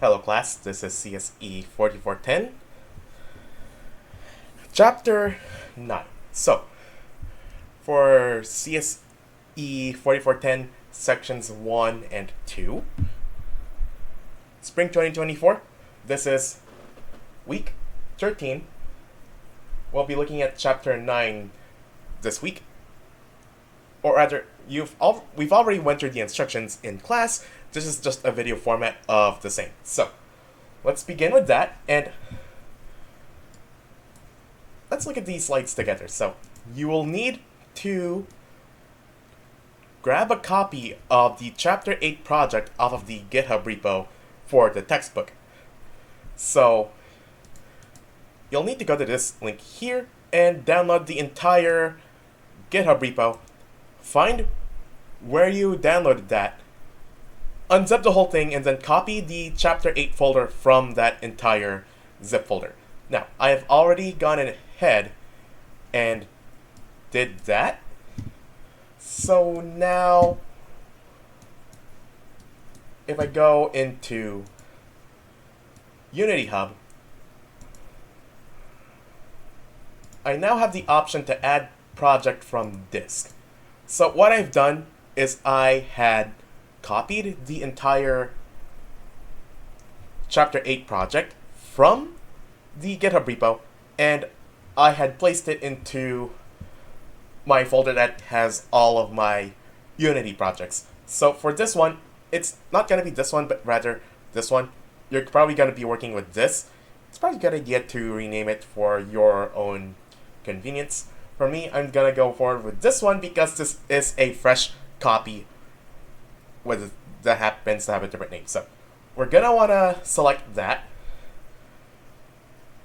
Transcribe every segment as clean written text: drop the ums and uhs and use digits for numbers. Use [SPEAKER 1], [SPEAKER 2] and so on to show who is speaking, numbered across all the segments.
[SPEAKER 1] Hello class, this is CSE-4410, Chapter 9. So, for CSE-4410, Sections 1 and 2, Spring 2024, this is Week 13. We'll be looking at Chapter 9 this week. Or rather, we've already went through the instructions in class. This is just a video format of the same. So, let's begin with that, and let's look at these slides together. So, you will need to grab a copy of the Chapter 8 project off of the GitHub repo for the textbook. So, you'll need to go to this link here and download the entire GitHub repo. Find where you downloaded that, unzip the whole thing, and then copy the Chapter 8 folder from that entire zip folder. Now, I have already gone ahead and did that. So now, if I go into Unity Hub, I now have the option to add project from disk. So what I've done is I had copied the entire Chapter 8 project from the GitHub repo, and I had placed it into my folder that has all of my Unity projects. So for this one, it's not going to be this one, but rather this one. You're probably going to be working with this. It's probably a good idea to rename it for your own convenience. For me, I'm going to go forward with this one because this is a fresh copy that happens to have a different name. So we're going to want to select that,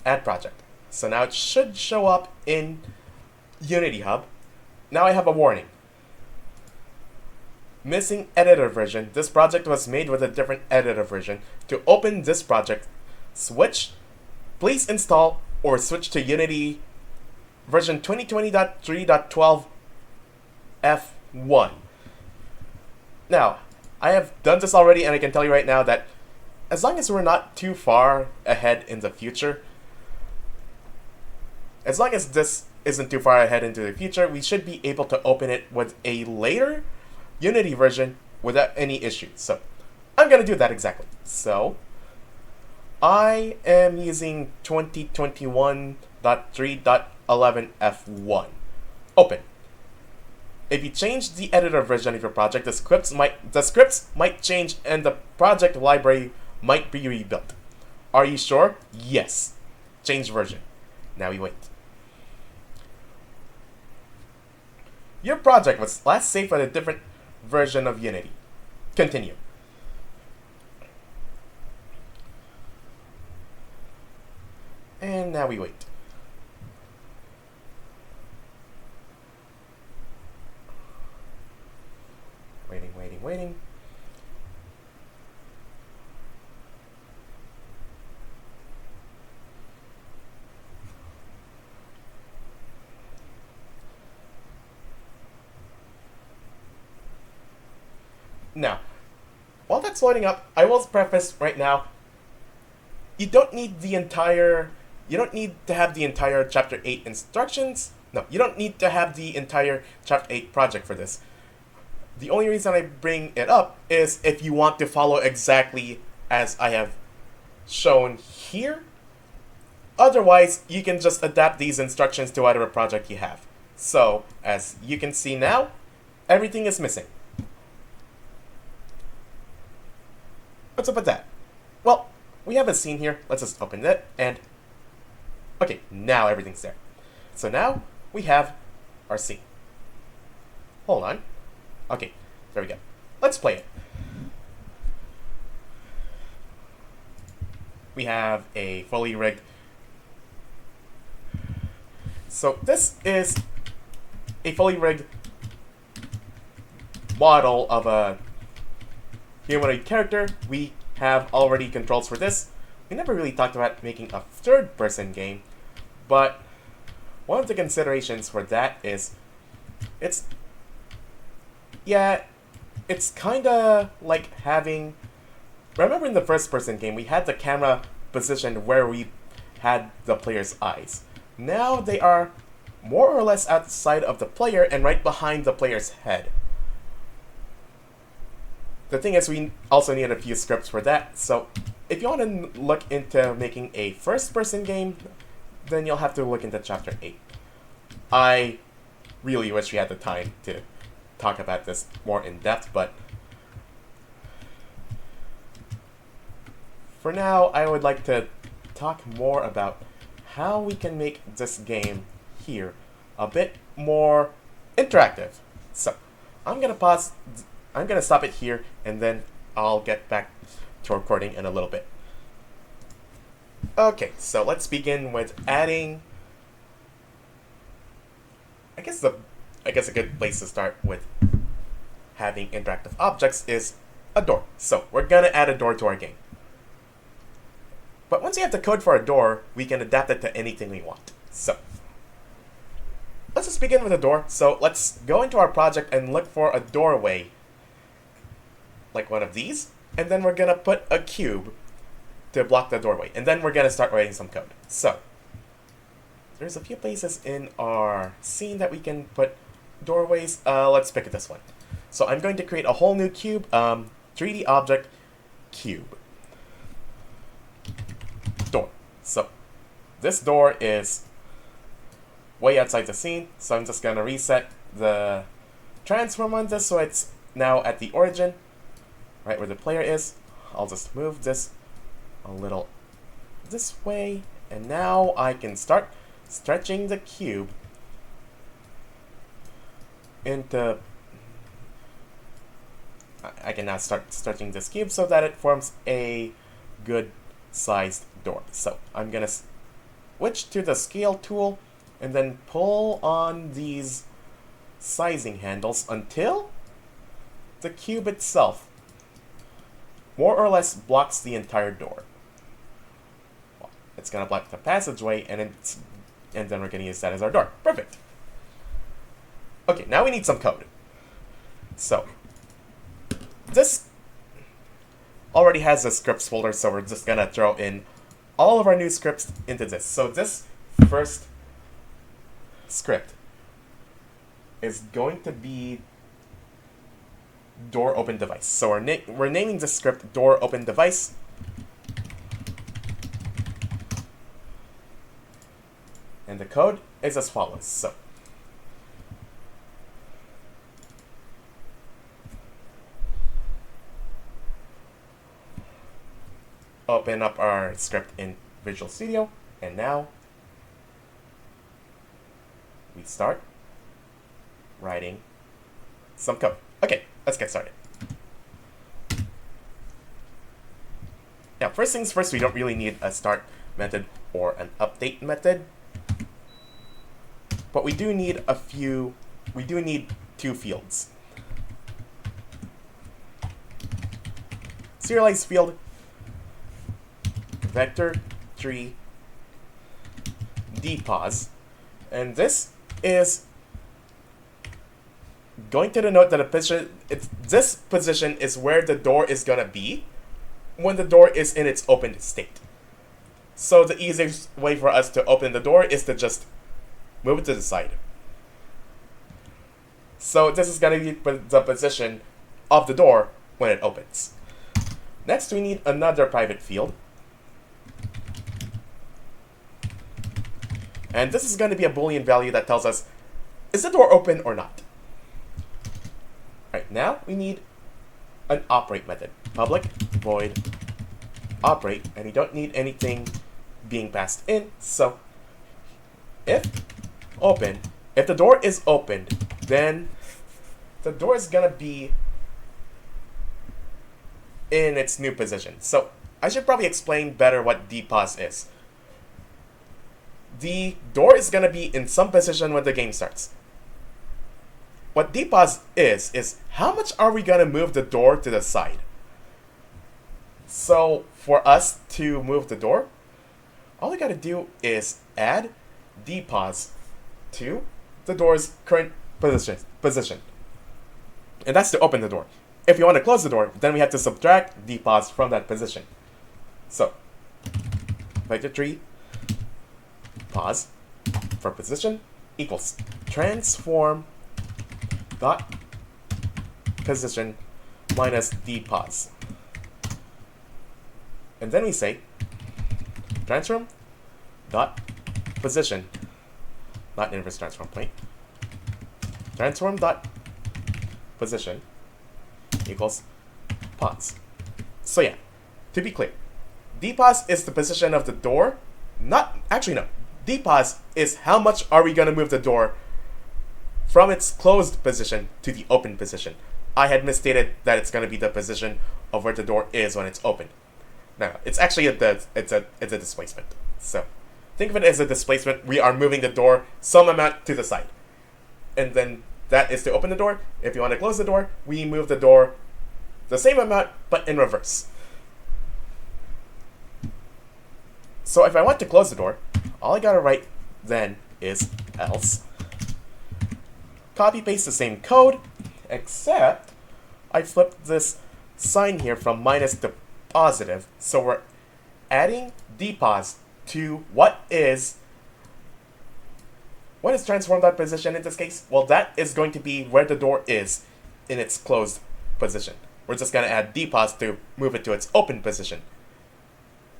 [SPEAKER 1] add project. So now it should show up in Unity Hub. Now I have a warning. Missing editor version. This project was made with a different editor version. To open this project, please install or switch to Unity version 2020.3.12 F1. Now, I have done this already, and I can tell you right now that as long as we're not too far ahead in the future, as long as this isn't too far ahead into the future, we should be able to open it with a later Unity version without any issues. So, I'm going to do that exactly. So, I am using 2021.3.11 F1. Open. If you change the editor version of your project, the scripts might change and the project library might be rebuilt. Are you sure? Yes. Change version. Now we wait. Your project was last saved on a different version of Unity. Continue. And now we wait. Waiting. Now, while that's loading up, I will preface right now, you don't need to have the entire Chapter 8 instructions. No, you don't need to have the entire Chapter 8 project for this. The only reason I bring it up is if you want to follow exactly as I have shown here. Otherwise, you can just adapt these instructions to whatever project you have. So, as you can see now, everything is missing. What's up with that? Well, we have a scene here. Let's just open it, and okay, now everything's there. So now we have our scene. Hold on. Okay, there we go. Let's play it. We have a fully rigged. So this is a fully rigged model of a humanoid character. We have already controls for this. We never really talked about making a third-person game, but one of the considerations for that is it's kinda like having remember in the first-person game, we had the camera positioned where we had the player's eyes. Now they are more or less outside of the player and right behind the player's head. The thing is, we also need a few scripts for that, so if you want to look into making a first-person game, then you'll have to look into Chapter 8. I really wish we had the time to talk about this more in depth, but for now, I would like to talk more about how we can make this game here a bit more interactive. So, I'm gonna stop it here, and then I'll get back to recording in a little bit. Okay, so let's begin with adding. I guess a good place to start with having interactive objects is a door. So we're gonna add a door to our game. But once you have the code for a door, we can adapt it to anything we want. So let's just begin with a door. So let's go into our project and look for a doorway, like one of these, and then we're gonna put a cube to block the doorway, and then we're gonna start writing some code. So there's a few places in our scene that we can put doorways. Let's pick this one. So I'm going to create a whole new cube, 3D object, cube, door. So this door is way outside the scene, so I'm just gonna reset the transform on this so it's now at the origin, right where the player is. I'll just move this a little this way, and now I can start stretching the cube into. I can now start stretching this cube so that it forms a good sized door. So I'm gonna switch to the scale tool and then pull on these sizing handles until the cube itself more or less blocks the entire door. It's gonna block the passageway, and then we're gonna use that as our door. Perfect. Okay, now we need some code. So this already has a scripts folder, so we're just gonna throw in all of our new scripts into this. So this first script is going to be door open device. So we're naming this script door open device. And the code is as follows. So open up our script in Visual Studio, and now we start writing some code. Okay, let's get started. Now, first things first, we don't really need a start method or an update method, but we do need two fields. Serialized field, vector 3 dpos, and this is going to denote that this position is where the door is gonna be when the door is in its open state. So the easiest way for us to open the door is to just move it to the side. So this is gonna be the position of the door when it opens. Next, we need another private field. And this is going to be a Boolean value that tells us, is the door open or not? Right, now we need an operate method. Public void operate, and we don't need anything being passed in. So if the door is opened, then the door is going to be in its new position. So I should probably explain better what dpos is. The door is going to be in some position when the game starts. What dpos is how much are we going to move the door to the side? So for us to move the door, all we got to do is add dpos to the door's current position. And that's to open the door. if you want to close the door, then we have to subtract dpos from that position. So, vector 3 pos for position equals transform dot position minus dpos. And then we say transform dot position, not inverse transform point, transform dot position equals pos. So yeah, to be clear, dpos is the position of the door, dpos is how much are we going to move the door from its closed position to the open position. I had misstated that it's going to be the position of where the door is when it's open. No, it's actually it's a displacement. So think of it as a displacement. We are moving the door some amount to the side. And then that is to open the door. If you want to close the door, we move the door the same amount, but in reverse. So if I want to close the door, all I gotta write then is else. Copy paste the same code, except I flipped this sign here from minus to positive. So we're adding dpos to what is transform.position in this case? Well, that is going to be where the door is in its closed position. We're just going to add dpos to move it to its open position.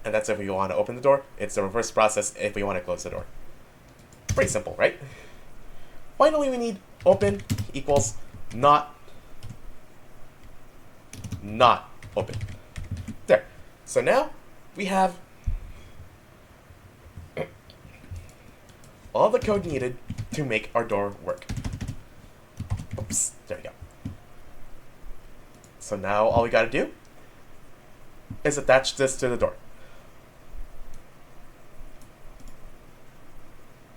[SPEAKER 1] And that's if we want to open the door. It's the reverse process if we want to close the door. Pretty simple, right? Finally, we need open equals not open. There. So now we have all the code needed to make our door work. Oops, there we go. So now all we gotta do is attach this to the door.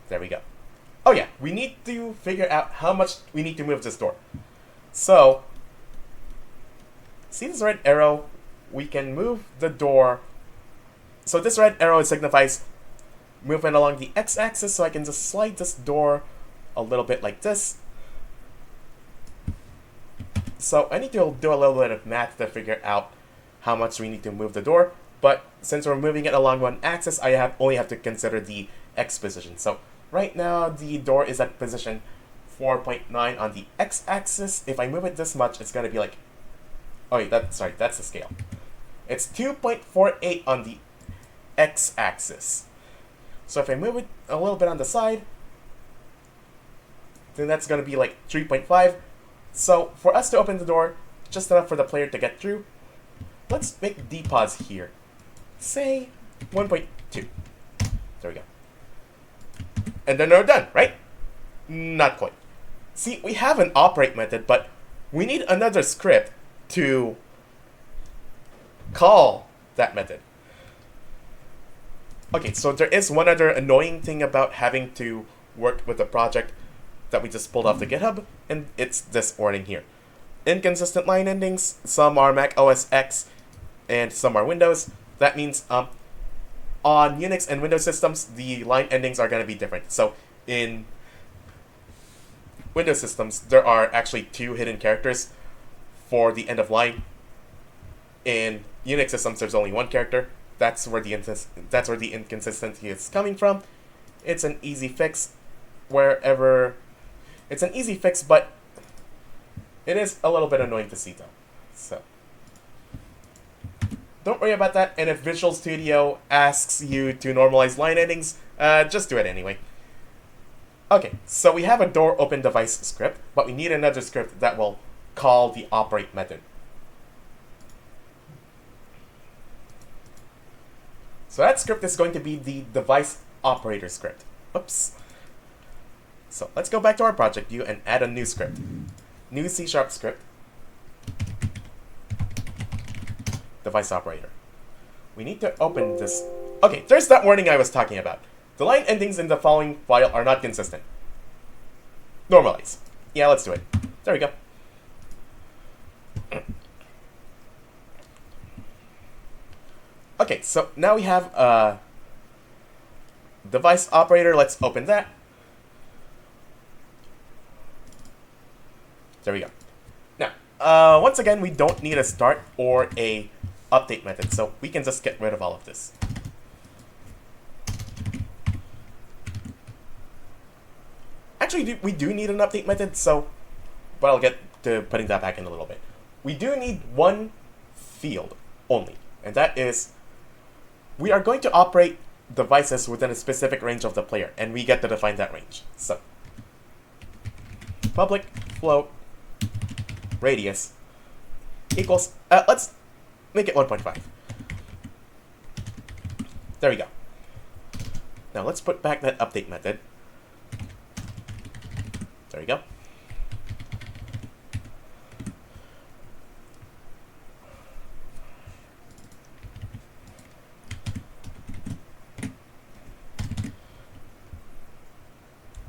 [SPEAKER 1] There we go. Oh yeah, we need to figure out how much we need to move this door. So, see this red arrow? We can move the door. So this red arrow signifies movement along the x-axis, so I can just slide this door a little bit like this. So I need to do a little bit of math to figure out how much we need to move the door, but since we're moving it along one axis, I only have to consider the x position. So right now the door is at position 4.9 on the x-axis. If I move it this much, it's gonna be like, oh wait, that's the scale. It's 2.48 on the x-axis. So if I move it a little bit on the side, then that's going to be like 3.5. So for us to open the door, just enough for the player to get through, let's make dpos here. Say 1.2. There we go. And then we're done, right? Not quite. See, we have an operate method, but we need another script to call that method. Okay, so there is one other annoying thing about having to work with a project that we just pulled off the GitHub, and it's this warning here. Inconsistent line endings, some are Mac OS X and some are Windows. That means on Unix and Windows systems, the line endings are going to be different. So in Windows systems, there are actually 2 hidden characters for the end of line. In Unix systems, there's only 1 character. That's where the inconsistency is coming from. It's an easy fix it's an easy fix, but it is a little bit annoying to see though. So don't worry about that. And if Visual Studio asks you to normalize line endings, just do it anyway. Okay, so we have a door open device script, but we need another script that will call the operate method. So that script is going to be the device operator script. Oops. So let's go back to our project view and add a new script. New C# script. Device operator. We need to open this. Okay, there's that warning I was talking about. The line endings in the following file are not consistent. Normalize. Yeah, let's do it. There we go. Okay, so now we have a device operator. Let's open that. There we go. Now, once again, we don't need a start or a update method, so we can just get rid of all of this. Actually, we do need an update method, but I'll get to putting that back in a little bit. We do need one field only, and that is, we are going to operate devices within a specific range of the player, and we get to define that range. So, public float radius equals, let's make it 1.5. There we go. Now let's put back that update method. There we go.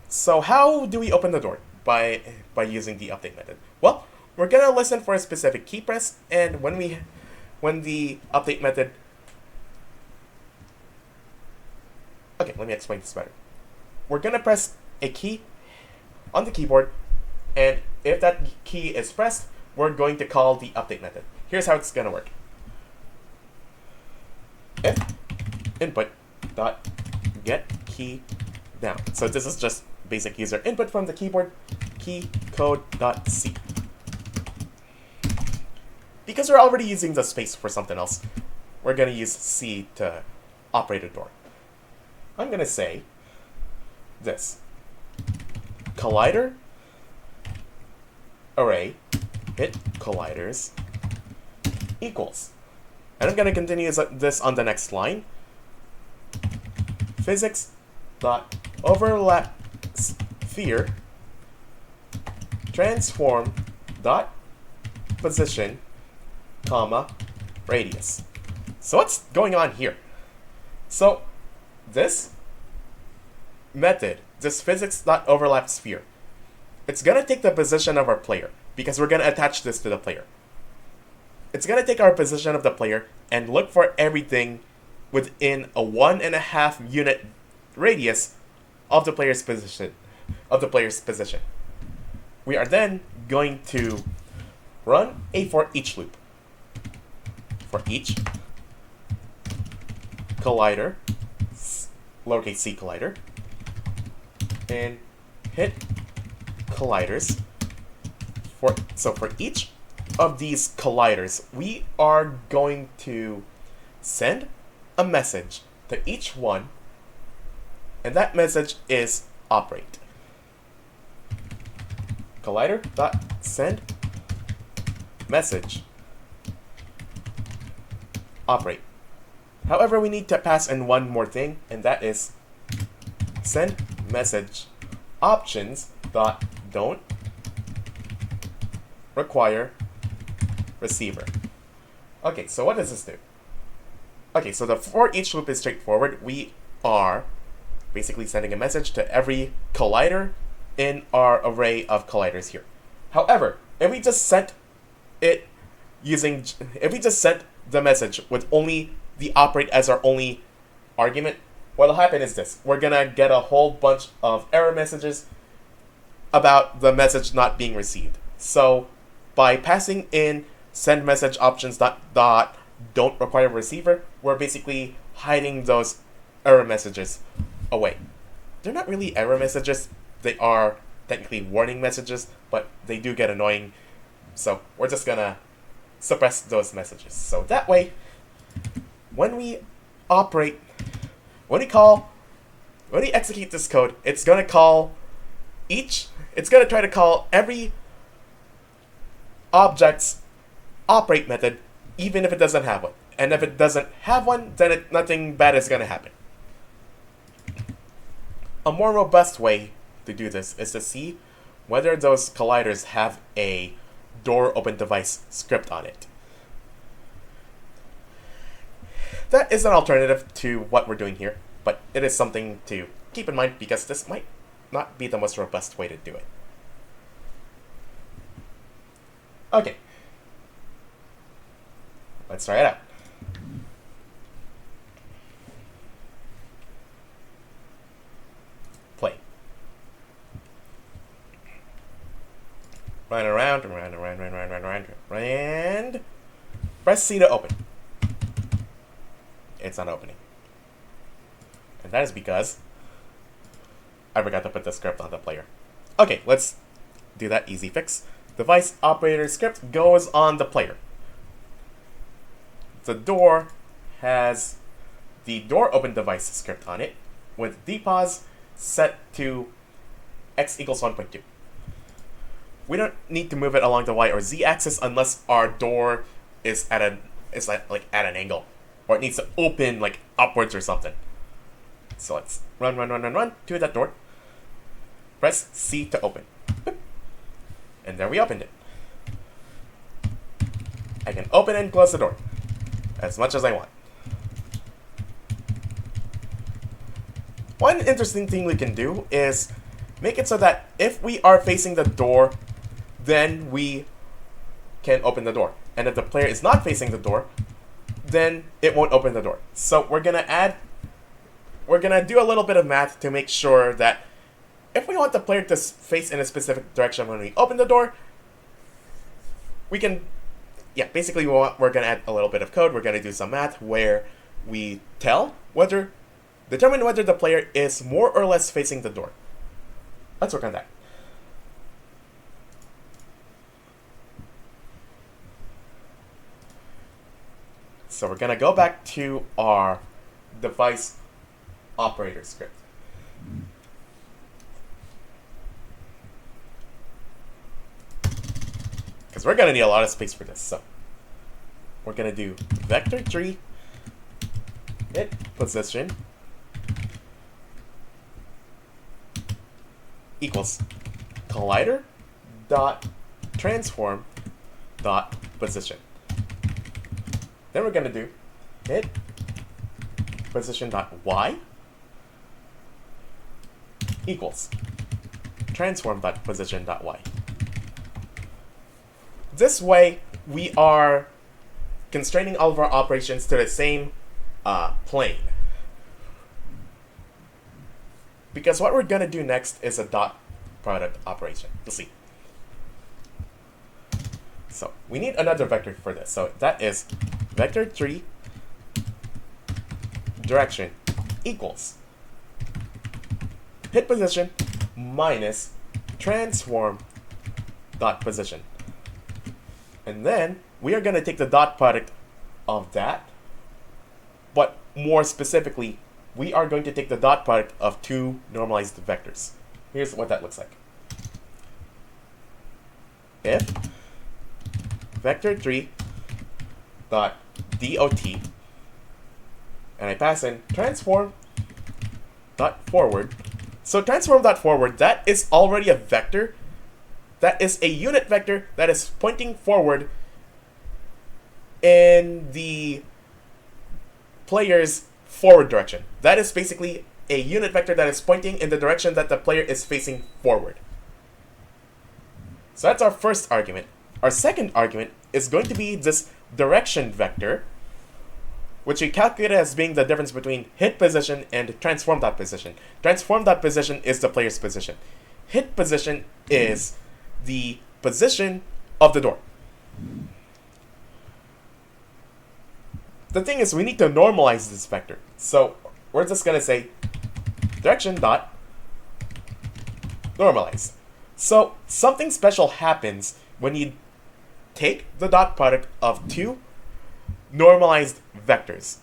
[SPEAKER 1] So how do we open the door? By using the update method. Well, we're gonna listen for a specific key press, and when the update method. Okay, let me explain this better. We're gonna press a key on the keyboard, and if that key is pressed, we're going to call the update method. Here's how it's gonna work. If input dot get key down. So this is just basic user input from the keyboard, key code dot c. Because we're already using the space for something else, we're gonna use C to operate a door. I'm gonna say this. Collider array hit colliders equals. And I'm gonna continue this on the next line. Physics dot overlap sphere transform dot position comma radius. So what's going on here? So this method, this physics.overlap sphere, it's gonna take the position of our player because we're gonna attach this to the player. It's gonna take our position of the player and look for everything within a 1.5 unit radius of the player's position. We are then going to run a for each loop. For each collider, lowercase c collider, and hit colliders. So for each of these colliders, we are going to send a message to each one, and that message is operate. Collider.send message operate. However, we need to pass in one more thing, and that is send message options dot don't require receiver. Okay, so what does this do? Okay, so the for each loop is straightforward. We are basically sending a message to every collider in our array of colliders here. However, if we just sent the message with only the operate as our only argument, what'll happen is this. We're gonna get a whole bunch of error messages about the message not being received. So by passing in send message options dot don't require receiver, we're basically hiding those error messages away. They're not really error messages, they are technically warning messages, but they do get annoying, so we're just gonna suppress those messages. So that way, when we execute this code, it's gonna try to call every object's operate method, even if it doesn't have one. And if it doesn't have one, then nothing bad is gonna happen. A more robust way to do this is to see whether those colliders have a door open device script on it. That is an alternative to what we're doing here, but it is something to keep in mind because this might not be the most robust way to do it. Okay. Let's try it out. Play. run around, and press C to open. It's not opening. And that is because I forgot to put the script on the player. Okay, let's do that easy fix. Device operator script goes on the player. The door has the door open device script on it with dpause set to x equals 1.2. We don't need to move it along the y or z axis unless our door is at an at an angle, or it needs to open like upwards or something. So let's run to that door. Press C to open. And there we opened it. I can open and close the door as much as I want. One interesting thing we can do is make it so that if we are facing the door, then we can open the door. And if the player is not facing the door, then it won't open the door. So we're gonna do a little bit of math to make sure that if we want the player to face in a specific direction when we open the door, we can, basically we're going to add a little bit of code. We're going to do some math where we determine whether the player is more or less facing the door. Let's work on that. So we're going to go back to our device operator script. Because we're going to need a lot of space for this. So we're going to do vector 3 hit position equals collider dot transform dot position. Then we're going to do hit position dot y equals transform dot position dot y. This way, we are constraining all of our operations to the same plane. Because what we're going to do next is a dot product operation. You'll see. So we need another vector for this. So that is vector 3 direction equals hit position minus transform dot position. And then we are going to take the dot product of that, but more specifically, we are going to take the dot product of two normalized vectors. Here's what that looks like. If vector 3 dot dot, and I pass in transform dot forward. So transform dot forward, that is already a vector. That is a unit vector that is pointing forward in the player's forward direction. That is basically a unit vector that is pointing in the direction that the player is facing forward. So that's our first argument. Our second argument is going to be this direction vector, which we calculate as being the difference between hit position and transform dot position. Transform dot position is the player's position. Hit position is the position of the door. The thing is, we need to normalize this vector. So we're just going to say direction dot normalize. So something special happens when you take the dot product of two normalized vectors.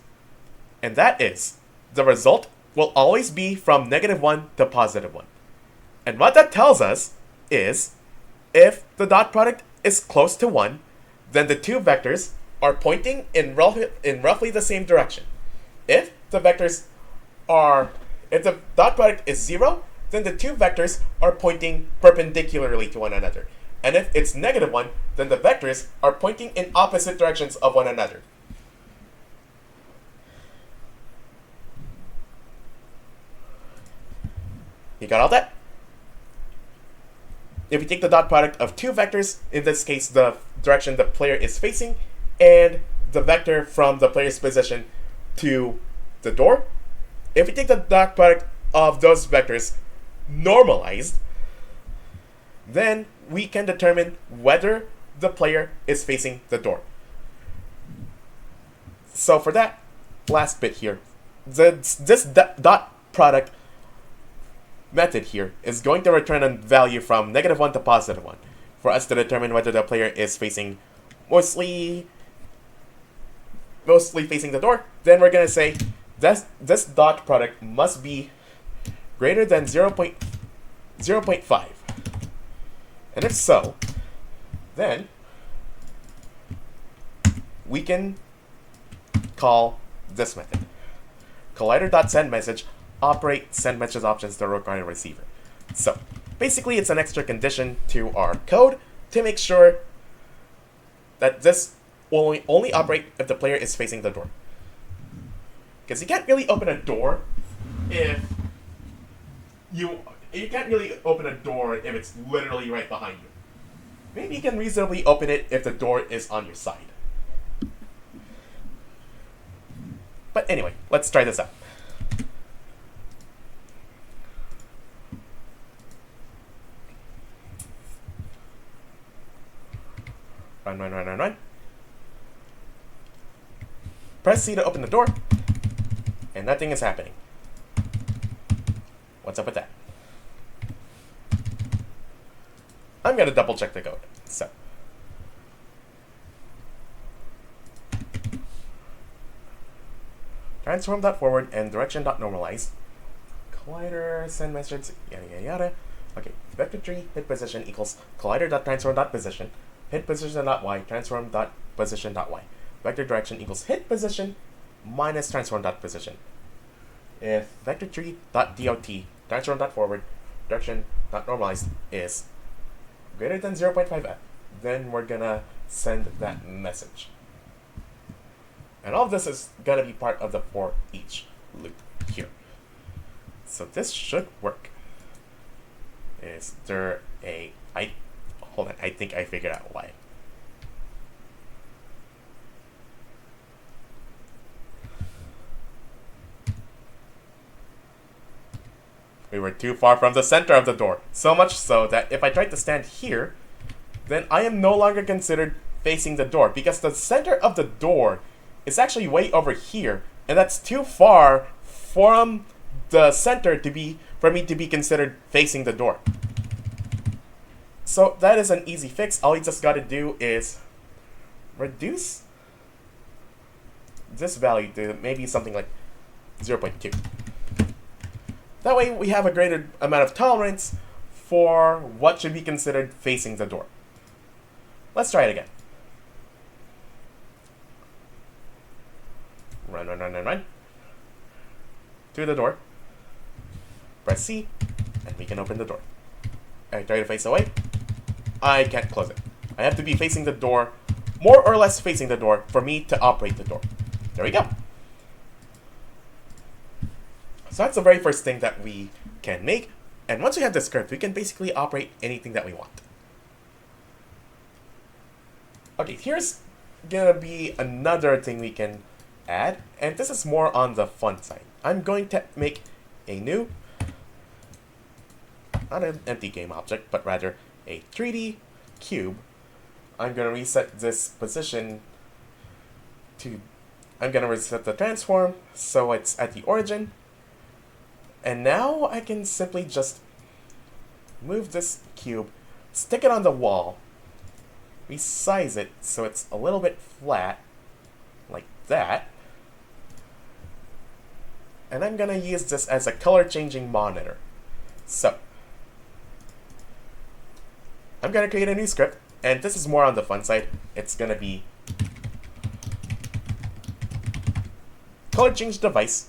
[SPEAKER 1] And that is, the result will always be from -1 to +1. And what that tells us is, if the dot product is close to 1, then the two vectors are pointing in roughly the same direction. If the dot product is 0, then the two vectors are pointing perpendicularly to one another. And if it's -1, then the vectors are pointing in opposite directions of one another. You got all that? If we take the dot product of two vectors, in this case the direction the player is facing, and the vector from the player's position to the door, if we take the dot product of those vectors normalized, then we can determine whether the player is facing the door. So for that last bit here, this dot product method here is going to return a value from -1 to +1 for us to determine whether the player is facing mostly facing the door. Then we're going to say this dot product must be greater than 0.5. And if so, then we can call this method. Collider.sendMessage operate send message options to require receiver. So basically it's an extra condition to our code to make sure that this will only operate if the player is facing the door. Because you can't really open a door if you can't really open a door if it's literally right behind you. Maybe you can reasonably open it if the door is on your side. But anyway, let's try this out. Run. Press C to open the door, and nothing is happening. What's up with that? I'm gonna double check the code. So transform.forward and direction.normalize. Collider, send message, yada yada. Okay, vector tree hit position equals collider.transform.position, hit position.y, transform.position.y. Vector direction equals hit position minus transform.position. If vector tree.dot, transform.forward, direction.normalized is greater than 0.5f, then we're gonna send that message. And all of this is gonna be part of the for each loop here. So this should work. Is there a hold on, I think I figured out why. We were too far from the center of the door. So much so that if I tried to stand here, then I am no longer considered facing the door because the center of the door is actually way over here, and that's too far from the center for me to be considered facing the door. So that is an easy fix. All you just gotta do is reduce this value to maybe something like 0.2. That way we have a greater amount of tolerance for what should be considered facing the door. Let's try it again. Run. To the door. Press C, and we can open the door. I try to face away. I can't close it. I have to be facing the door, more or less facing the door, for me to operate the door. There we go. So that's the very first thing that we can make. And once we have the script, we can basically operate anything that we want. Okay, here's gonna be another thing we can add, and this is more on the fun side. I'm going to make a new, not an empty game object, but rather a 3D cube. I'm gonna reset this position to, I'm gonna reset the transform so it's at the origin. And now I can simply just move this cube, stick it on the wall, resize it so it's a little bit flat, like that. And I'm gonna use this as a color changing monitor. So I'm gonna create a new script, and this is more on the fun side. It's gonna be color change device.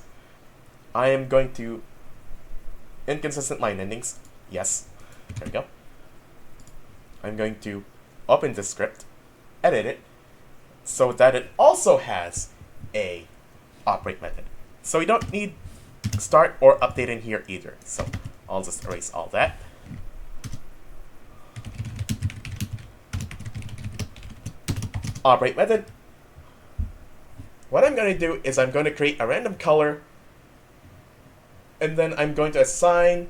[SPEAKER 1] I am going to inconsistent line endings. Yes. There we go. I'm going to open this script, edit it, so that it also has a operate method. So we don't need start or update in here either. So I'll just erase all that. Operate method. What I'm going to do is I'm going to create a random color, and then I'm going to assign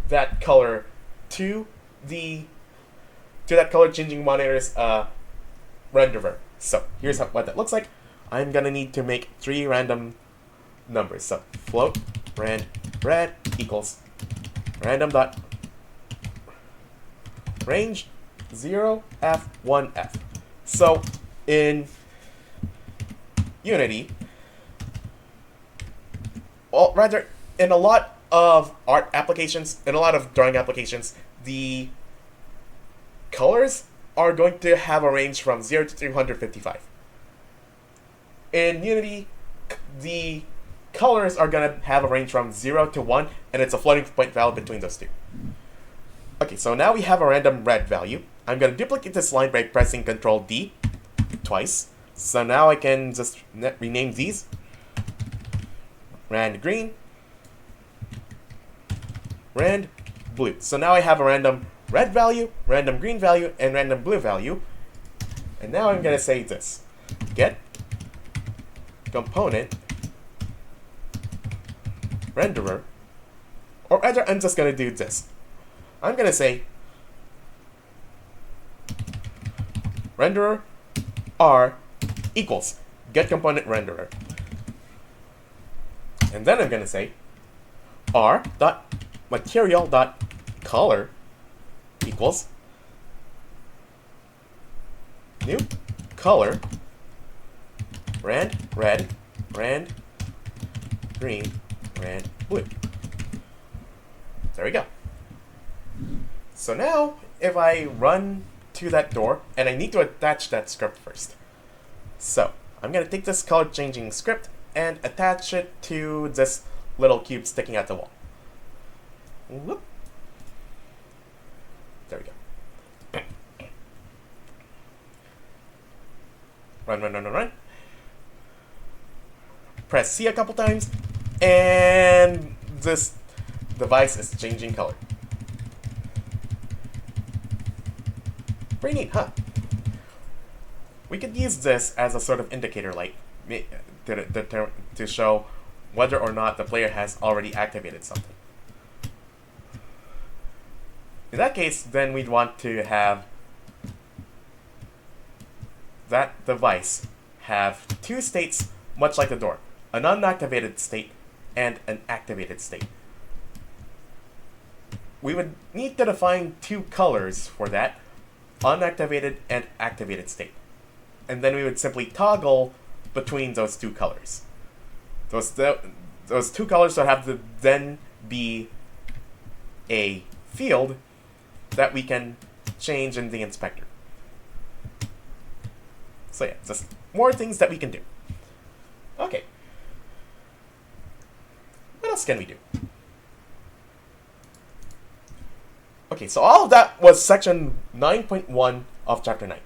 [SPEAKER 1] that color to that color changing monitor's renderer. So here's what that looks like. I'm gonna need to make 3 random numbers. So float rand red equals random dot range 0f1f. So in Unity, well, rather in a lot of art applications, in a lot of drawing applications, the colors are going to have a range from 0 to 355. In Unity, the colors are going to have a range from 0 to 1, and it's a floating point value between those two. Okay, so now we have a random red value. I'm going to duplicate this line by pressing Ctrl D twice. So now I can just rename these rand green, rand blue. So now I have a random red value, random green value, and random blue value. And now I'm going to say this. Get component renderer, or rather I'm just going to do this. I'm going to say renderer r equals get component renderer. And then I'm going to say r dot material dot color equals new color rand red, rand green, rand blue. There we go. So now if I run to that door, and I need to attach that script first. So I'm going to take this color changing script and attach it to this little cube sticking out the wall. Whoop. There we go. Run. Press C a couple times, and this device is changing color. Pretty neat, huh? We could use this as a sort of indicator light to show whether or not the player has already activated something. In that case, then we'd want to have that device have 2 states, much like the door. An unactivated state and an activated state. We would need to define 2 colors for that, unactivated and activated state. And then we would simply toggle between those 2 colors. Those 2 colors would have to then be a field that we can change in the inspector. So yeah, just more things that we can do. Okay. What else can we do? Okay, so all of that was section 9.1 of chapter 9.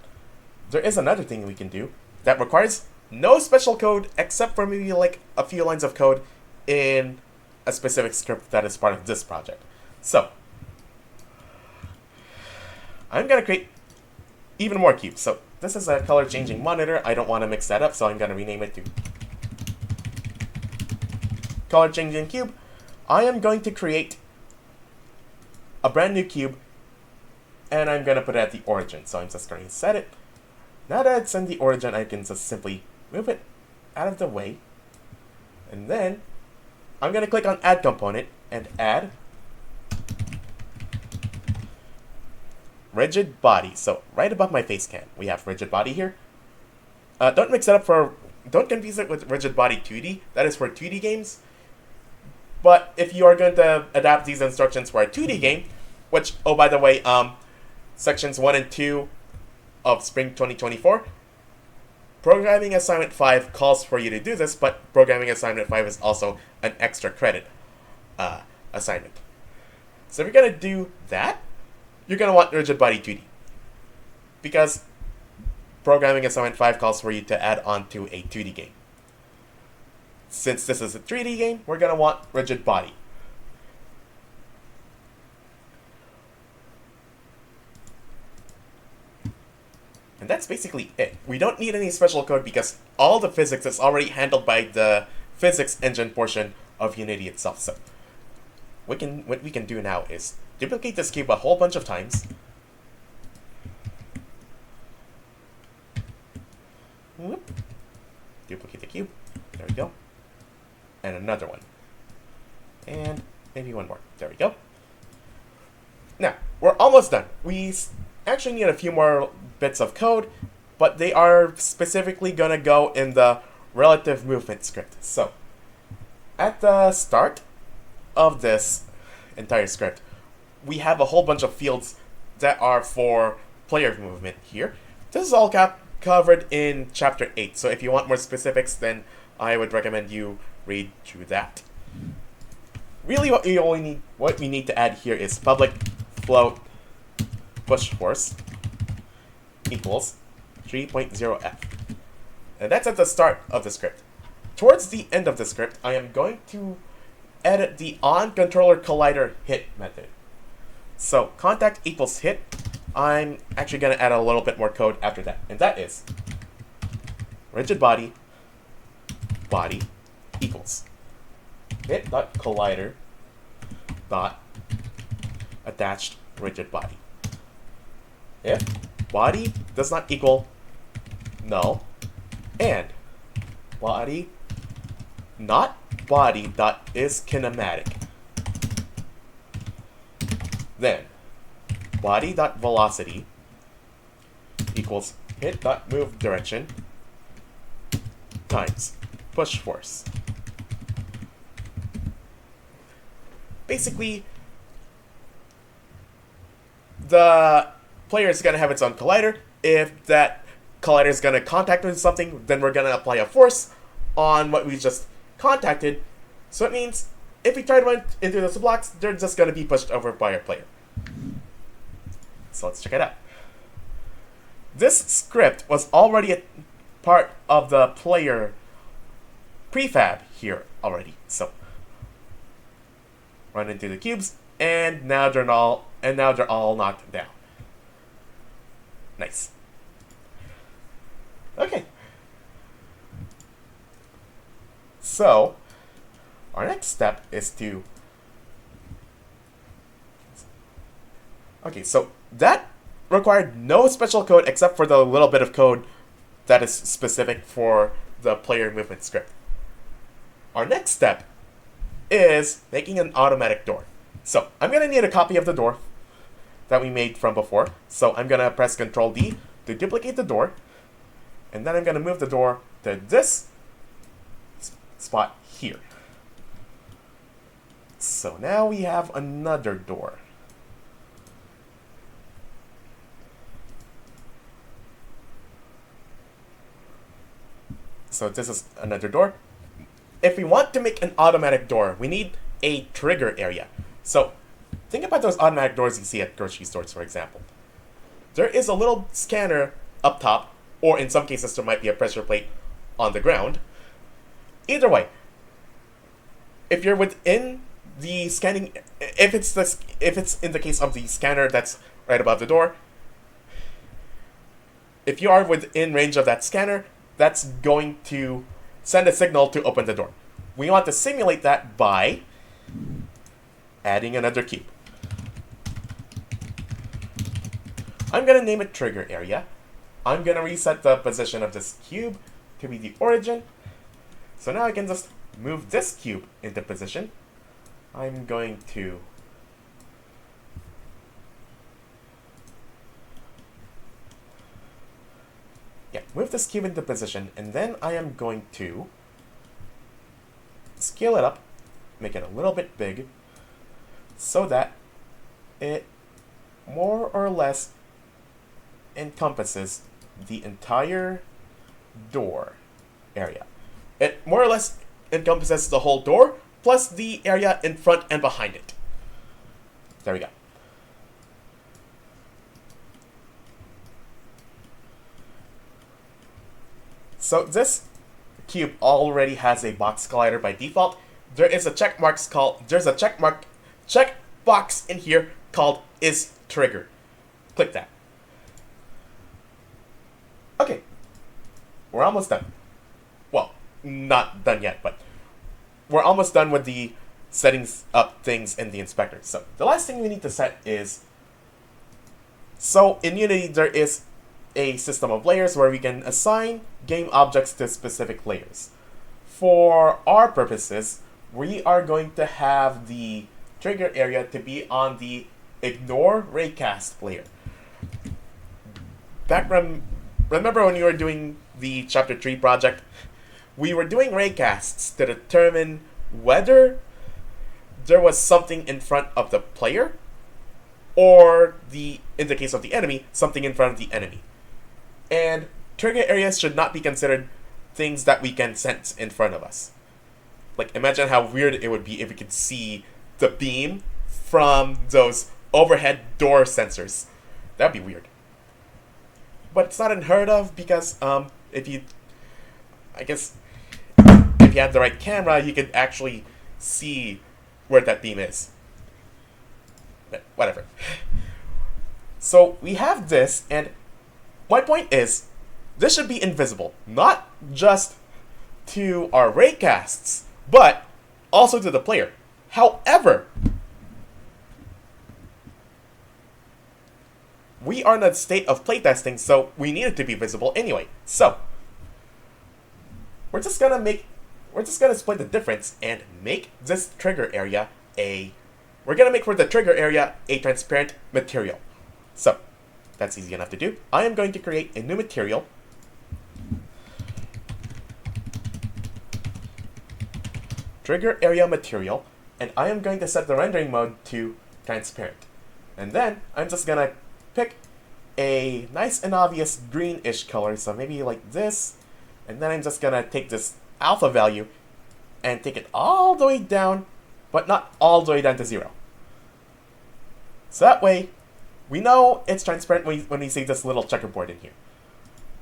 [SPEAKER 1] There is another thing we can do that requires no special code except for maybe like a few lines of code in a specific script that is part of this project. So, I'm going to create even more cubes. So, this is a color changing monitor. I don't want to mix that up, so I'm going to rename it to color changing cube. I am going to create a brand new cube, and I'm going to put it at the origin. So I'm just going to set it. Now that it's in the origin, I can just simply move it out of the way. And then I'm going to click on add component and add rigid body. So right above my face cam, we have rigid body here. Don't confuse it with rigid body 2D. That is for 2D games. But if you are going to adapt these instructions for a 2D game, which, oh, by the way, sections 1 and 2 of Spring 2024, Programming Assignment 5 calls for you to do this, but Programming Assignment 5 is also an extra credit assignment. So if you're going to do that, you're going to want rigid body 2D. Because Programming Assignment 5 calls for you to add on to a 2D game. Since this is a 3D game, we're going to want rigid body. And that's basically it. We don't need any special code because all the physics is already handled by the physics engine portion of Unity itself. So what we can do now is duplicate this cube a whole bunch of times. Whoop. Duplicate the cube. There we go. And another one. And maybe one more. There we go. Now, we're almost done. We actually need a few more bits of code, but they are specifically going to go in the relative movement script. So, at the start of this entire script, we have a whole bunch of fields that are for player movement here. This is all covered in Chapter 8, so if you want more specifics, then I would recommend you read through that. Really, what we need to add here is public float push force equals 3.0f. And that's at the start of the script. Towards the end of the script, I am going to edit the on-controller collider hit method. So contact equals hit. I'm actually going to add a little bit more code after that. And that is rigid body equals hit.collider dot attached rigid body. If body does not equal null and body not body dot is kinematic, then body dot velocity equals hit dot move direction times push force. Basically, the player is going to have its own collider. If that collider is going to contact with something, then we're going to apply a force on what we just contacted. So it means if we try to run into those blocks, they're just going to be pushed over by our player. So let's check it out. This script was already a part of the player prefab here already. So run into the cubes, and now they're all knocked down. Nice. Okay. So our next step is to. Okay, so that required no special code except for the little bit of code that is specific for the player movement script. Our next step is making an automatic door. So I'm going to need a copy of the door that we made from before. So I'm going to press Ctrl D to duplicate the door. And then I'm going to move the door to this spot here. So now we have another door. So this is another door. If we want to make an automatic door, we need a trigger area. So think about those automatic doors you see at grocery stores, for example. There is a little scanner up top, or in some cases there might be a pressure plate on the ground. Either way, if you're within the scanning, if it's in the case of the scanner that's right above the door, if you are within range of that scanner, that's going to send a signal to open the door. We want to simulate that by adding another cube. I'm going to name it trigger area. I'm going to reset the position of this cube to be the origin. So now I can just move this cube into position. I'm going to move this cube into position, and then I am going to scale it up, make it a little bit big, so that it more or less encompasses the entire door area. It more or less encompasses the whole door, plus the area in front and behind it. There we go. So this cube already has a box collider by default. There is a checkbox in here called is trigger. Click that. Okay, we're almost done. Well, not done yet, but we're almost done with the setting up things in the inspector. So the last thing we need to set is, so in Unity there is a system of layers where we can assign game objects to specific layers. For our purposes, we are going to have the trigger area to be on the ignore raycast layer. Remember when you were doing the chapter 3 project? We were doing raycasts to determine whether there was something in front of the player, or in the case of the enemy, something in front of the enemy. And trigger areas should not be considered things that we can sense in front of us. Like, imagine how weird it would be if we could see the beam from those overhead door sensors. That'd be weird. But it's not unheard of because if you had the right camera, you could actually see where that beam is. But whatever. So we have this, and my point is, this should be invisible, not just to our raycasts, but also to the player. However, we are in a state of playtesting, so we need it to be visible anyway. So we're just gonna split the difference and make this trigger area we're gonna make for the trigger area a transparent material. So that's easy enough to do. I am going to create a new material. Trigger area material, and I am going to set the rendering mode to transparent. And then I'm just gonna pick a nice and obvious greenish color, so maybe like this, and then I'm just gonna take this alpha value and take it all the way down, but not all the way down to 0. So that way, we know it's transparent when we see this little checkerboard in here.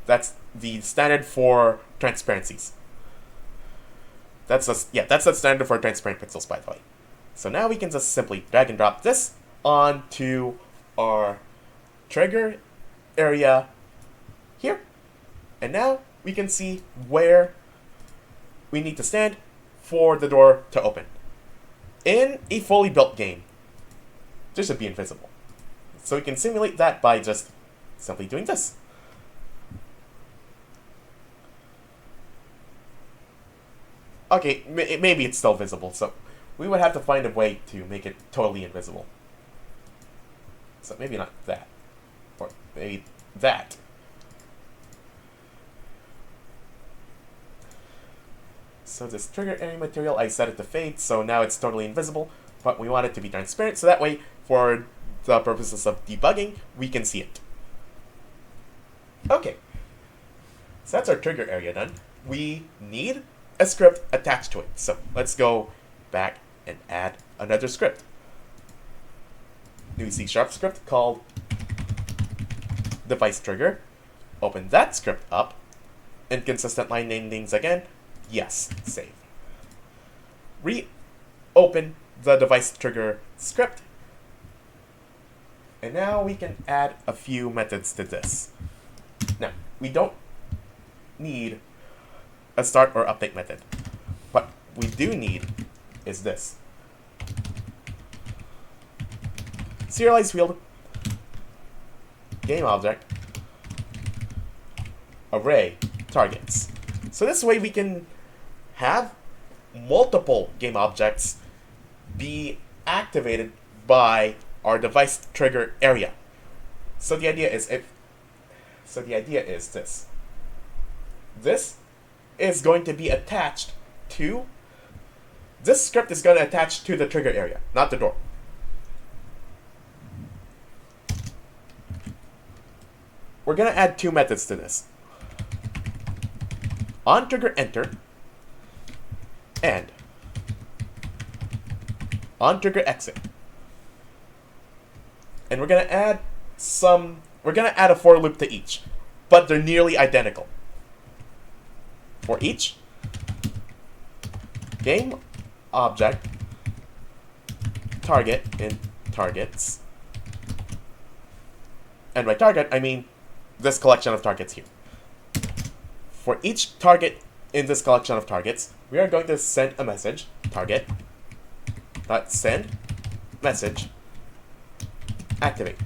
[SPEAKER 1] That's the standard for transparencies. That's the standard for transparent pixels, by the way. So now we can just simply drag and drop this onto our trigger area here. And now we can see where we need to stand for the door to open. In a fully built game, this should be invisible. So we can simulate that by just simply doing this. Okay, maybe it's still visible, so we would have to find a way to make it totally invisible. So maybe not that. Or maybe that. So this trigger area material, I set it to fade, so now it's totally invisible, but we want it to be transparent, so that way, for the purposes of debugging, we can see it. Okay. So that's our trigger area done. We need a script attached to it. So let's go back and add another script. New C# script called device trigger. Open that script up. Inconsistent line namings again. Yes, save. Reopen the device trigger script. And now we can add a few methods to this. Now, we don't need a start or update method. What we do need is this. Serialized field, game object, array, targets. So this way we can have multiple game objects be activated by our device trigger area. So the idea is this. This is going to be attached to, this script is going to attach to the trigger area, not the door. We're going to add two methods to this. OnTriggerEnter and OnTriggerExit. And we're going to add a for loop to each, but they're nearly identical. For each, game object target in targets, and by target I mean this collection of targets here. For each target in this collection of targets, we are going to send a message, target, dot send message activate.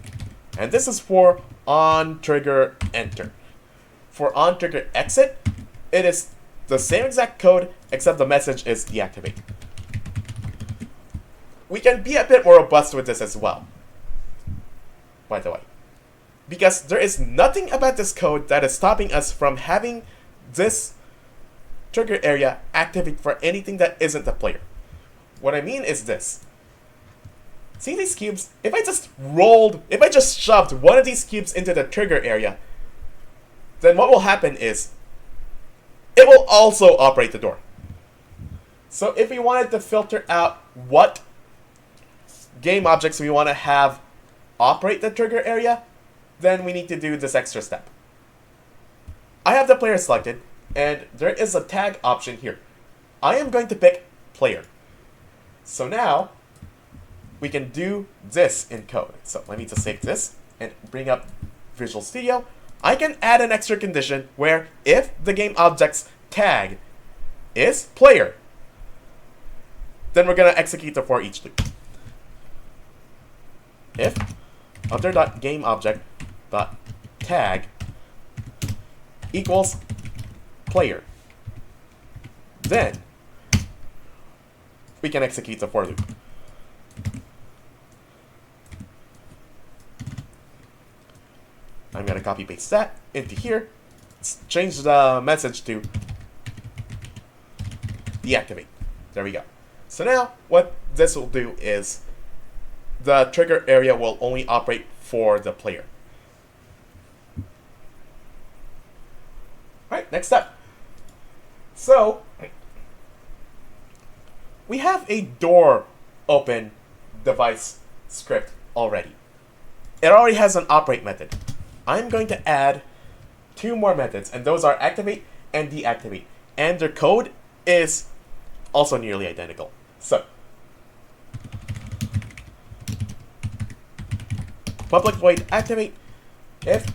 [SPEAKER 1] And this is for on trigger enter. For on trigger exit, it is the same exact code except the message is deactivate. We can be a bit more robust with this as well, by the way, because there is nothing about this code that is stopping us from having this trigger area activate for anything that isn't the player. What I mean is this. See these cubes? If I just shoved one of these cubes into the trigger area, then what will happen is it will also operate the door. So if we wanted to filter out what game objects we want to have operate the trigger area, then we need to do this extra step. I have the player selected, and there is a tag option here. I am going to pick player. So now we can do this in code. So let me just save this and bring up Visual Studio. I can add an extra condition where if the game object's tag is player, then we're going to execute the for each loop. If other.gameObject.tag equals player, then we can execute the for loop. I'm going to copy paste that into here. Let's change the message to deactivate. There we go. So now what this will do is the trigger area will only operate for the player. Alright, next step. So we have a door open device script already. It already has an operate method. I'm going to add two more methods, and those are activate and deactivate. And their code is also nearly identical. So public void activate if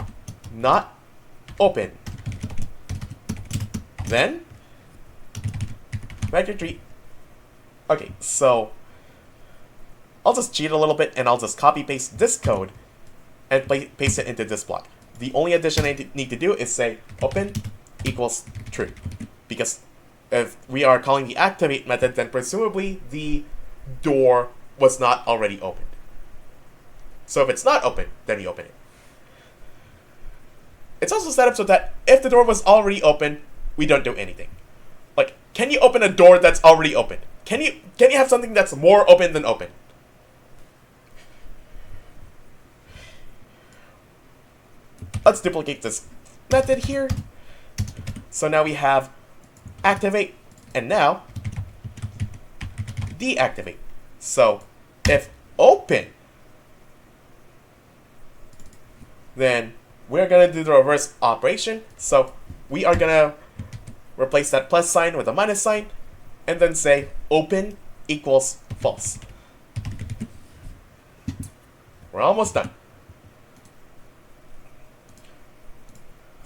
[SPEAKER 1] not open. Then vector tree. Okay, so I'll just cheat a little bit and I'll just copy paste this code and paste it into this block. The only addition I need to do is say open equals true, because if we are calling the activate method, then presumably the door was not already opened. So if it's not open, then we open it. It's also set up so that if the door was already open, we don't do anything. Like, can you open a door that's already open? Can you have something that's more open than open? Let's duplicate this method here. So now we have activate and now deactivate. So if open, then we're going to do the reverse operation. So we are going to replace that plus sign with a minus sign and then say open equals false. We're almost done.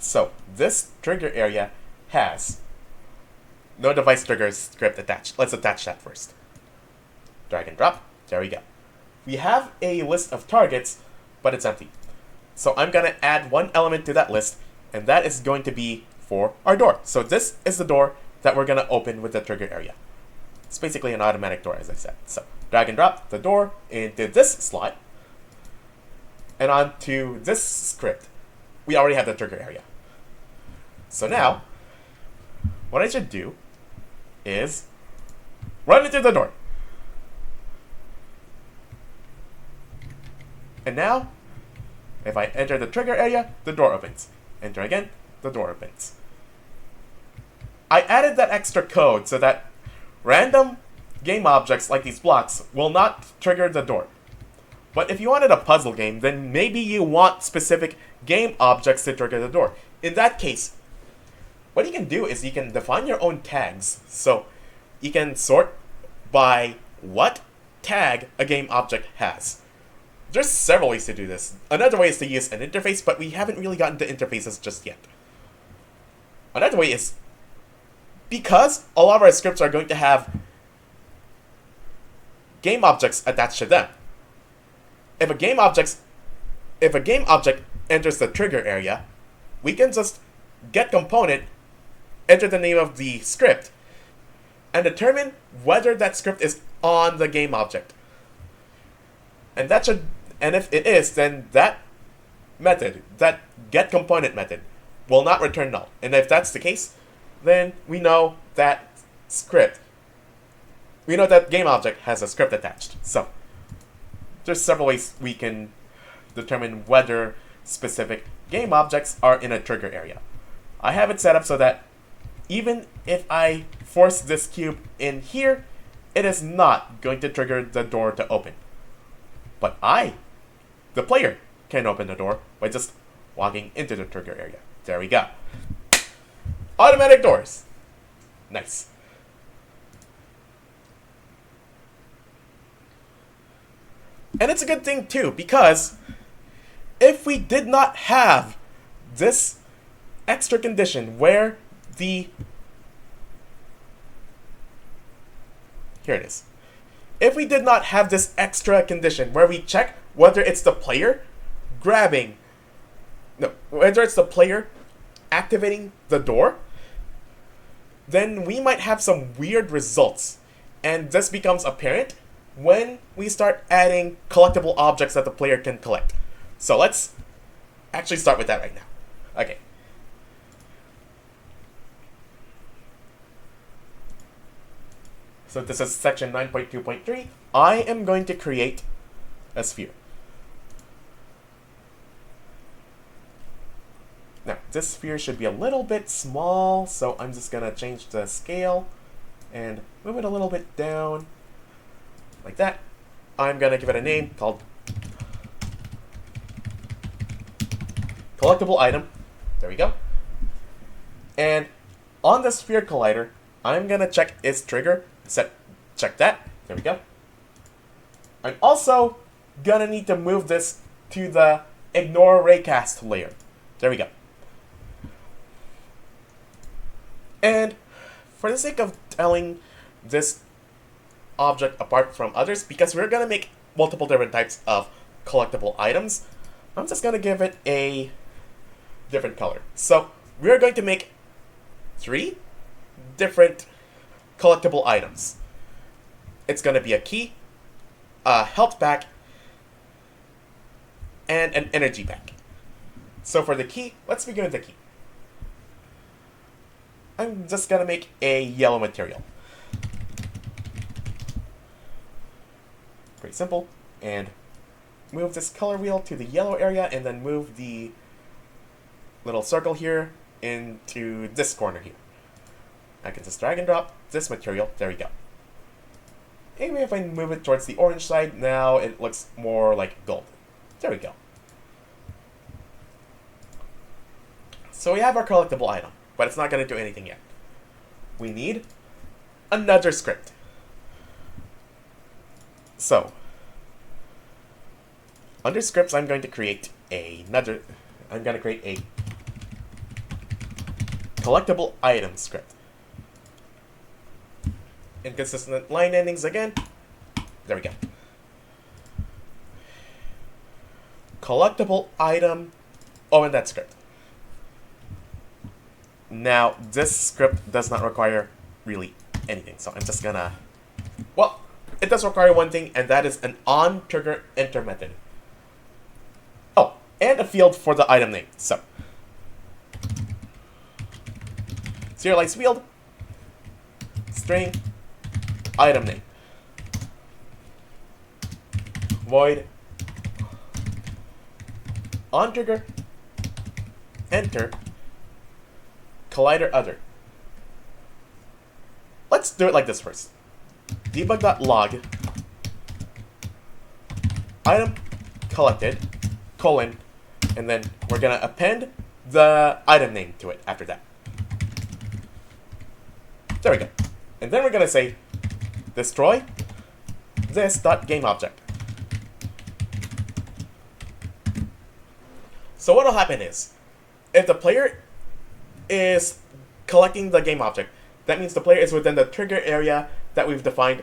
[SPEAKER 1] So this trigger area has no device triggers script attached. Let's attach that first. Drag and drop. There we go. We have a list of targets, but it's empty. So I'm going to add one element to that list, and that is going to be for our door. So this is the door that we're going to open with the trigger area. It's basically an automatic door, as I said. So drag and drop the door into this slot, and onto this script. We already have the trigger area. So now, what I should do is run into the door. And now, if I enter the trigger area, the door opens. Enter again, the door opens. I added that extra code so that random game objects like these blocks will not trigger the door. But if you wanted a puzzle game, then maybe you want specific game objects to trigger the door. In that case, what you can do is you can define your own tags. So you can sort by what tag a game object has. There's several ways to do this. Another way is to use an interface, but we haven't really gotten to interfaces just yet. Another way is, because a lot of our scripts are going to have game objects attached to them. If a game object enters the trigger area, we can just get component, enter the name of the script, and determine whether that script is on the game object. And if it is, then that method, that get component method, will not return null. And if that's the case, then we know that game object has a script attached. So there's several ways we can determine whether specific game objects are in a trigger area. I have it set up so that even if I force this cube in here, it is not going to trigger the door to open. But the player, can open the door by just walking into the trigger area. There we go. Automatic doors. Nice. And it's a good thing too, because if we did not have this extra condition where here it is. If we did not have this extra condition where we check whether it's the player whether it's the player activating the door, then we might have some weird results. And this becomes apparent when we start adding collectible objects that the player can collect. So let's actually start with that right now. Okay. So this is section 9.2.3. I am going to create a sphere. Now, this sphere should be a little bit small, so I'm just going to change the scale and move it a little bit down, like that. I'm going to give it a name called collectible item. There we go. And on the sphere collider, I'm going to check its trigger. Check that. There we go. I'm also going to need to move this to the ignore raycast layer. There we go. And for the sake of telling this object apart from others, because we're going to make multiple different types of collectible items, I'm just going to give it a different color. So we're going to make 3 different collectible items. It's going to be a key, a health pack, and an energy pack. So for the key, let's begin with the key. I'm just going to make a yellow material. Pretty simple. And move this color wheel to the yellow area, and then move the little circle here into this corner here. I can just drag and drop this material. There we go. Maybe if I move it towards the orange side, now it looks more like gold. There we go. So we have our collectible item, but it's not going to do anything yet. We need another script. So, under scripts, I'm going to create a collectible item script. Inconsistent line endings again. There we go. Collectible item. Open that script. Now, this script does not require really anything, so I'm just gonna... Well, it does require one thing, and that is an on-trigger enter method. Oh, and a field for the item name. So, serialized field, string, item name, void, on-trigger, enter, collider other. Let's do it like this first. Debug.log item collected, colon, and then we're going to append the item name to it after that. There we go. And then we're going to say destroy this.gameObject. So what will happen is, if the player is collecting the game object, that means the player is within the trigger area that we've defined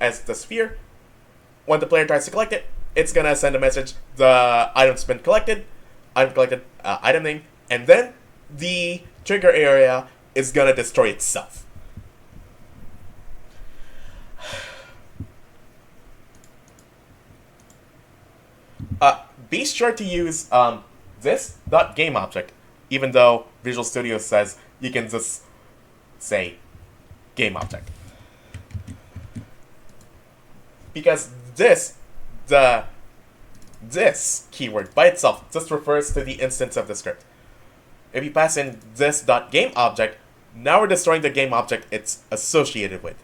[SPEAKER 1] as the sphere. When the player tries to collect it, it's gonna send a message, the item's been collected, item name, and then the trigger area is gonna destroy itself. Be sure to use this .gameObject, even though Visual Studio says you can just say GameObject. Because this keyword by itself just refers to the instance of the script. If you pass in this .gameObject, now we're destroying the game object it's associated with.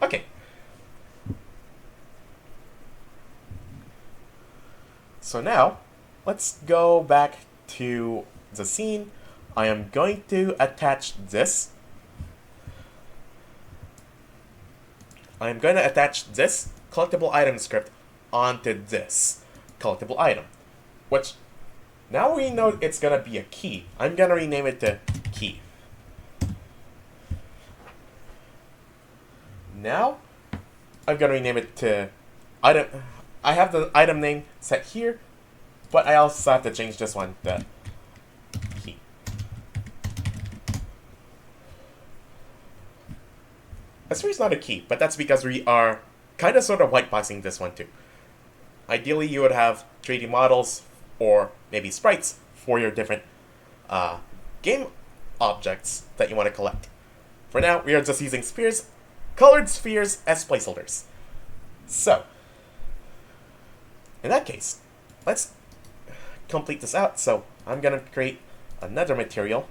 [SPEAKER 1] Okay. So now, let's go back to the scene. I am going to attach this. I am going to attach this collectible item script onto this collectible item, which now we know it's going to be a key. I'm going to rename it to key. Now, I'm going to rename it to item. I have the item name set here, but I also have to change this one to key. S3 is not a key, but that's because we are kind of sort of whiteboxing this one too. Ideally, you would have 3D models or maybe sprites for your different game objects that you want to collect. For now, we are just using spheres, colored spheres as placeholders. So, in that case, let's complete this out. So, I'm going to create another material.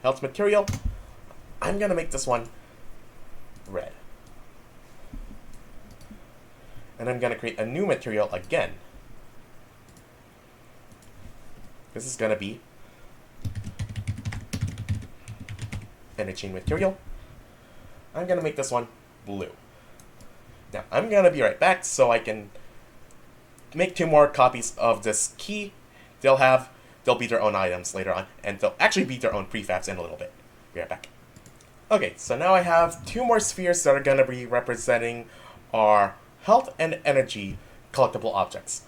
[SPEAKER 1] Health material. I'm going to make this one red. And I'm going to create a new material again. This is going to be energy material. I'm going to make this one blue. Now, I'm going to be right back so I can make 2 more copies of this key. They'll be their own items later on, and they'll actually be their own prefabs in a little bit. Be right back. Okay, so now I have 2 more spheres that are going to be representing our health and energy collectible objects.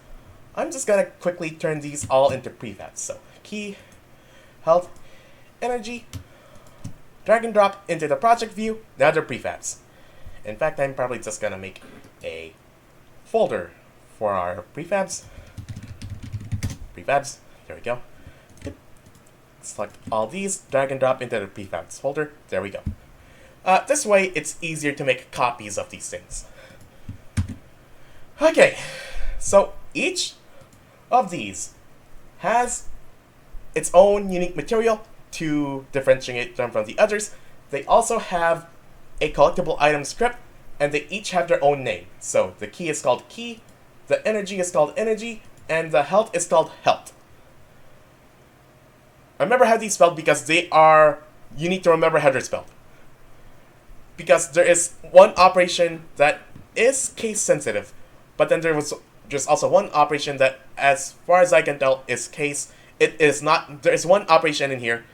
[SPEAKER 1] I'm just going to quickly turn these all into prefabs. So, key, health, energy, drag and drop into the project view. Now they're prefabs. In fact, I'm probably just going to make a folder for our prefabs. Prefabs. There we go. Select all these, drag and drop into the prefabs folder. There we go. This way, it's easier to make copies of these things. Okay, so each of these has its own unique material to differentiate them from the others. They also have a collectible item script, and they each have their own name. So the key is called key, the energy is called energy, and the health is called health. Remember how these spelled because you need to remember how they're spelled. Because there is one operation that is case sensitive, but then there's also one operation that, as far as I can tell, is case. It is not. There is one operation in here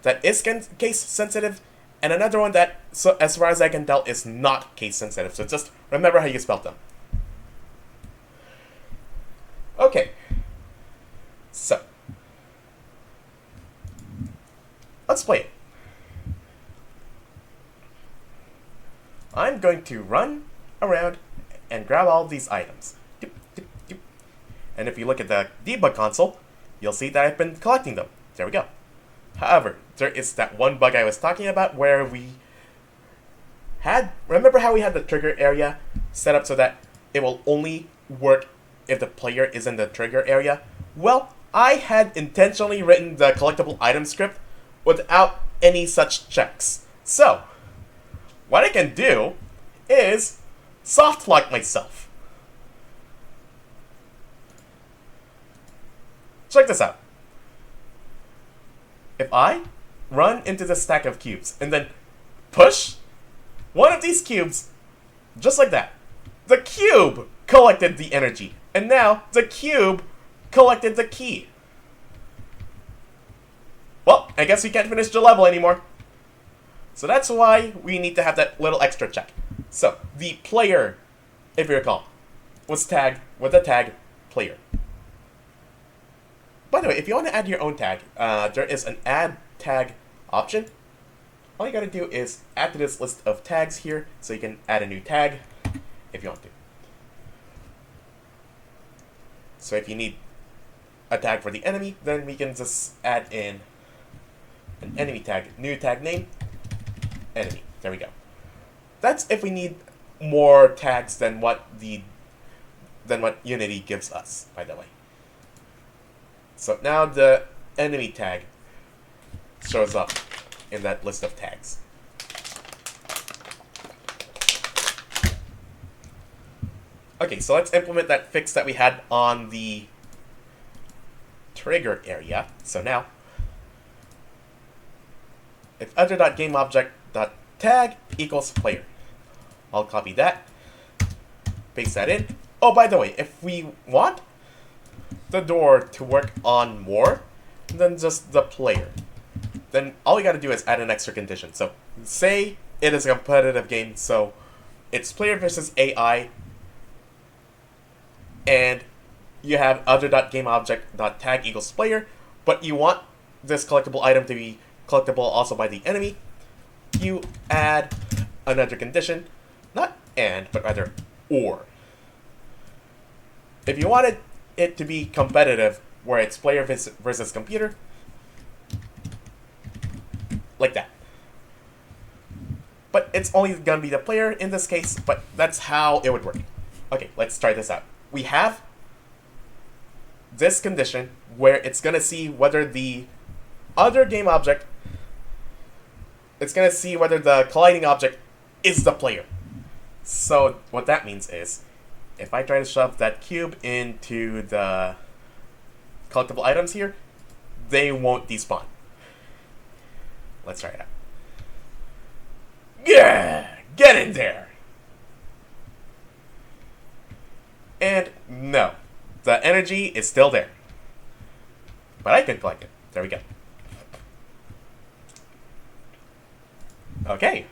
[SPEAKER 1] that is case sensitive, and another one that, so as far as I can tell, is not case sensitive. So just remember how you spelled them. Okay. So let's play it. I'm going to run around and grab all these items. And if you look at the debug console, you'll see that I've been collecting them. There we go. However, there is that one bug I was talking about where remember how we had the trigger area set up so that it will only work if the player is in the trigger area? Well, I had intentionally written the collectible item script without any such checks. So, what I can do is soft lock myself. Check this out. If I run into the stack of cubes and then push one of these cubes, just like that, the cube collected the energy, and now the cube collected the key. Well, I guess we can't finish the level anymore. So that's why we need to have that little extra check. So the player, if you recall, was tagged with the tag player. By the way, if you want to add your own tag, there is an add tag option. All you gotta do is add to this list of tags here, so you can add a new tag if you want to. So if you need a tag for the enemy, then we can just add in an enemy tag, new tag name, enemy. There we go. That's if we need more tags than what Unity gives us, by the way. So now the enemy tag shows up in that list of tags. Okay, so let's implement that fix that we had on the trigger area. So now, if other.gameObject.tag equals player, I'll copy that, paste that in. Oh, by the way, if we want the door to work on more than just the player, then all we gotta do is add an extra condition. So say it is a competitive game, so it's player versus AI, and you have other.gameObject.tag equals player, but you want this collectible item to be collectible also by the enemy. You add another condition, not and, but rather or. If you wanted it to be competitive, where it's player versus computer, like that. But it's only gonna be the player in this case, but that's how it would work. Okay, let's try this out. We have this condition where it's gonna see whether the other game object, it's gonna see whether the colliding object is the player. So what that means is, if I try to shove that cube into the collectible items here, they won't despawn. Let's try it out. Yeah! Get in there! And no, the energy is still there. But I can collect it. There we go. Okay.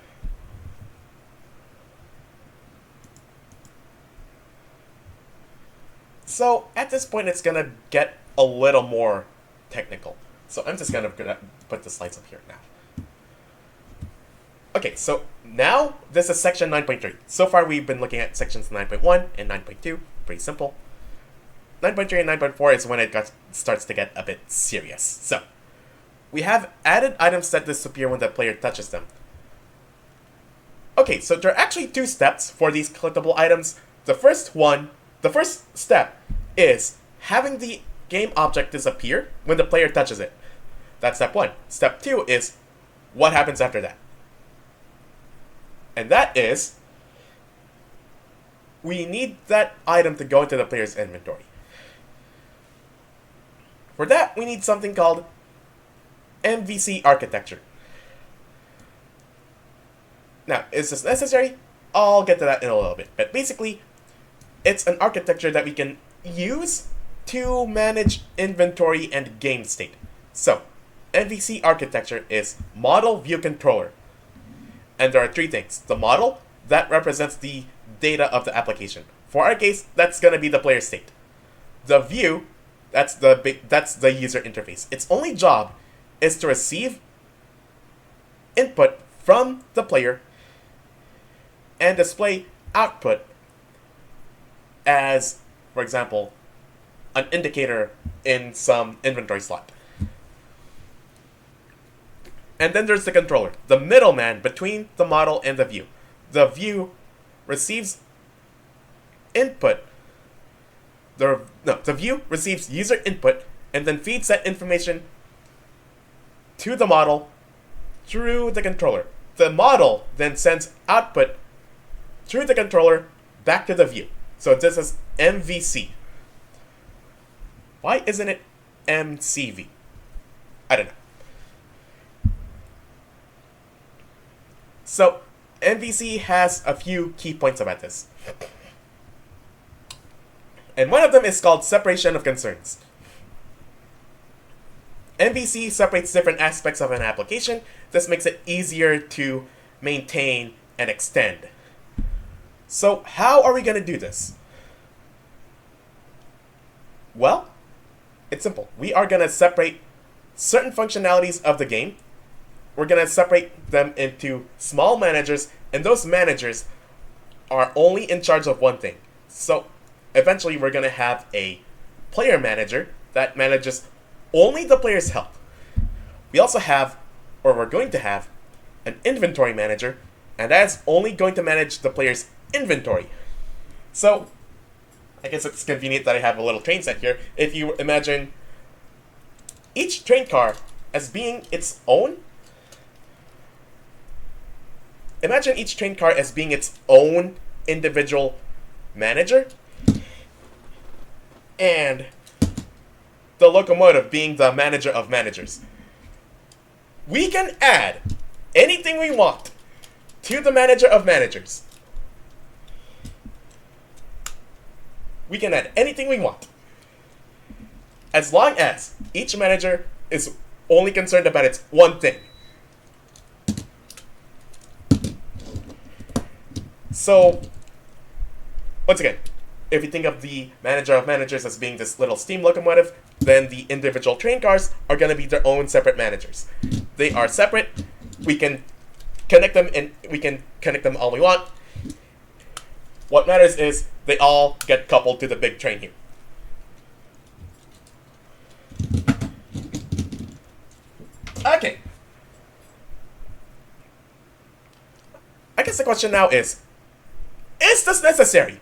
[SPEAKER 1] So at this point, it's gonna get a little more technical. So I'm just gonna put the slides up here now. Okay, so now this is section 9.3. So far we've been looking at sections 9.1 and 9.2. Pretty simple. 9.3 and 9.4 is when it starts to get a bit serious. So we have added items that disappear when the player touches them. Okay, so there are actually two steps for these collectible items. The first step is having the game object disappear when the player touches it. That's step one. Step two is what happens after that. And that is, we need that item to go into the player's inventory. For that, we need something called MVC architecture. Now, is this necessary? I'll get to that in a little bit. But basically, it's an architecture that we can use to manage inventory and game state. So, MVC architecture is Model View Controller. And there are three things. The model, that represents the data of the application. For our case, that's going to be the player state. The view, that's the user interface. Its only job is to receive input from the player and display output as, for example, an indicator in some inventory slot. And then there's the controller, the middleman between the model and the view. The view receives input. The view receives user input and then feeds that information to the model through the controller. The model then sends output through the controller back to the view. So this is MVC. Why isn't it MCV? I don't know. So, MVC has a few key points about this. And one of them is called separation of concerns. MVC separates different aspects of an application. This makes it easier to maintain and extend. So how are we going to do this? Well, it's simple. We are going to separate certain functionalities of the game. We're going to separate them into small managers, and those managers are only in charge of one thing. So eventually we're going to have a player manager that manages only the player's health. We also have, or we're going to have, an inventory manager, and that's only going to manage the player's inventory. So I guess it's convenient that I have a little train set here. If you imagine each train car as being its own, imagine each train car as being its own individual manager, and the locomotive being the manager of managers. We can add anything we want to the manager of managers. We can add anything we want, as long as each manager is only concerned about its one thing. So, once again, if you think of the manager of managers as being this little steam locomotive, then the individual train cars are going to be their own separate managers. They are separate. We can connect them, and we can connect them all we want. What matters is they all get coupled to the big train here. Okay. I guess the question now is this necessary?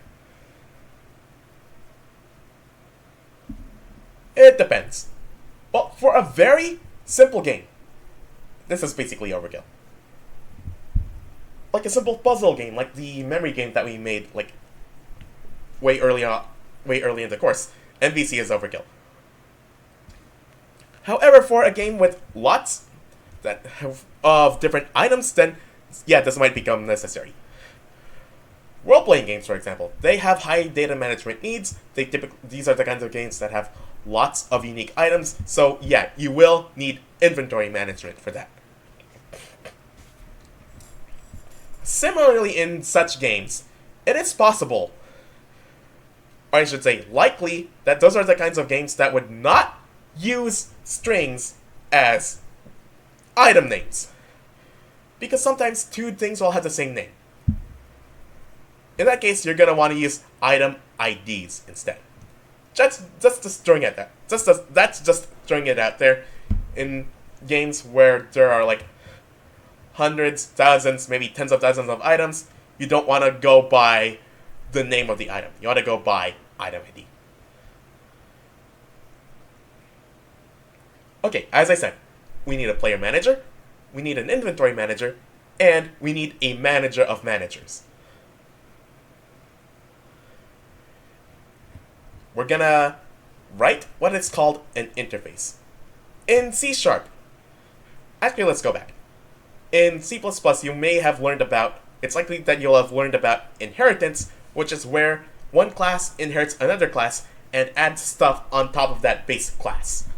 [SPEAKER 1] It depends. Well, for a very simple game, this is basically overkill. Like a simple puzzle game, like the memory game that we made like way early in the course, MVC is overkill. However, for a game with lots of different items, then yeah, this might become necessary. Role-playing games, for example, they have high data management needs. These are the kinds of games that have lots of unique items. So yeah, you will need inventory management for that. Similarly, in such games, it is possible, or I should say likely, that those are the kinds of games that would not use strings as item names. Because sometimes two things will have the same name. In that case, you're going to want to use item IDs instead. Just throwing it out. That's just throwing it out there. In games where there are like hundreds, thousands, maybe tens of thousands of items, you don't want to go by the name of the item. You want to go by item ID. Okay, as I said, we need a player manager, we need an inventory manager, and we need a manager of managers. We're gonna write what is called an interface. In C#, actually let's go back. In C++, you may have learned about, it's likely that you'll have learned about inheritance, which is where one class inherits another class and adds stuff on top of that base class.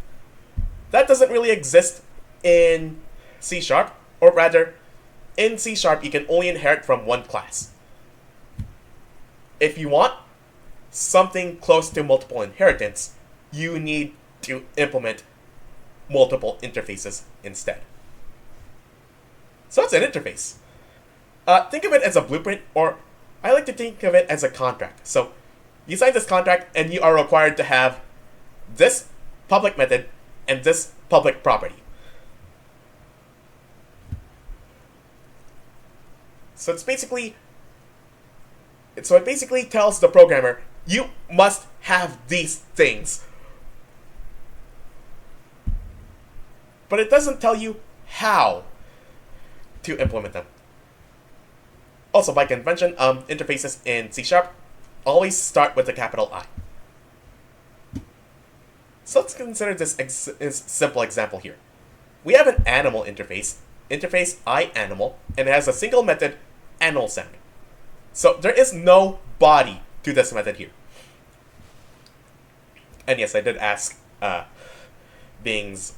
[SPEAKER 1] That doesn't really exist in C#, or rather, in C# you can only inherit from one class. If you want something close to multiple inheritance, you need to implement multiple interfaces instead. So it's an interface. Think of it as a blueprint, or I like to think of it as a contract. So you sign this contract and you are required to have this public method and this public property. So it basically tells the programmer, you must have these things. But it doesn't tell you how to implement them. Also, by convention, interfaces in C# always start with a capital I. So let's consider this simple example here. We have an animal interface iAnimal, and it has a single method, animal sound. So there is no body to this method here. And yes, I did ask Bing's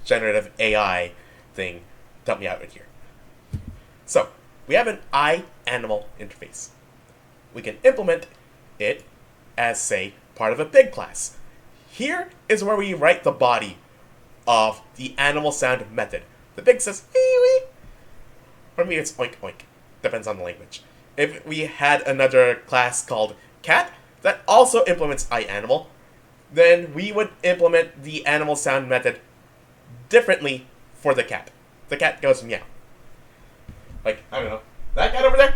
[SPEAKER 1] generative AI thing to help me out with here. So, we have an I-animal interface. We can implement it as, say, part of a pig class. Here is where we write the body of the animal sound method. The pig says, wee wee. For me, it's oink oink. Depends on the language. If we had another class called cat that also implements I-animal, then we would implement the animal sound method differently for the cat. The cat goes meow. Like, I don't know, that cat over there?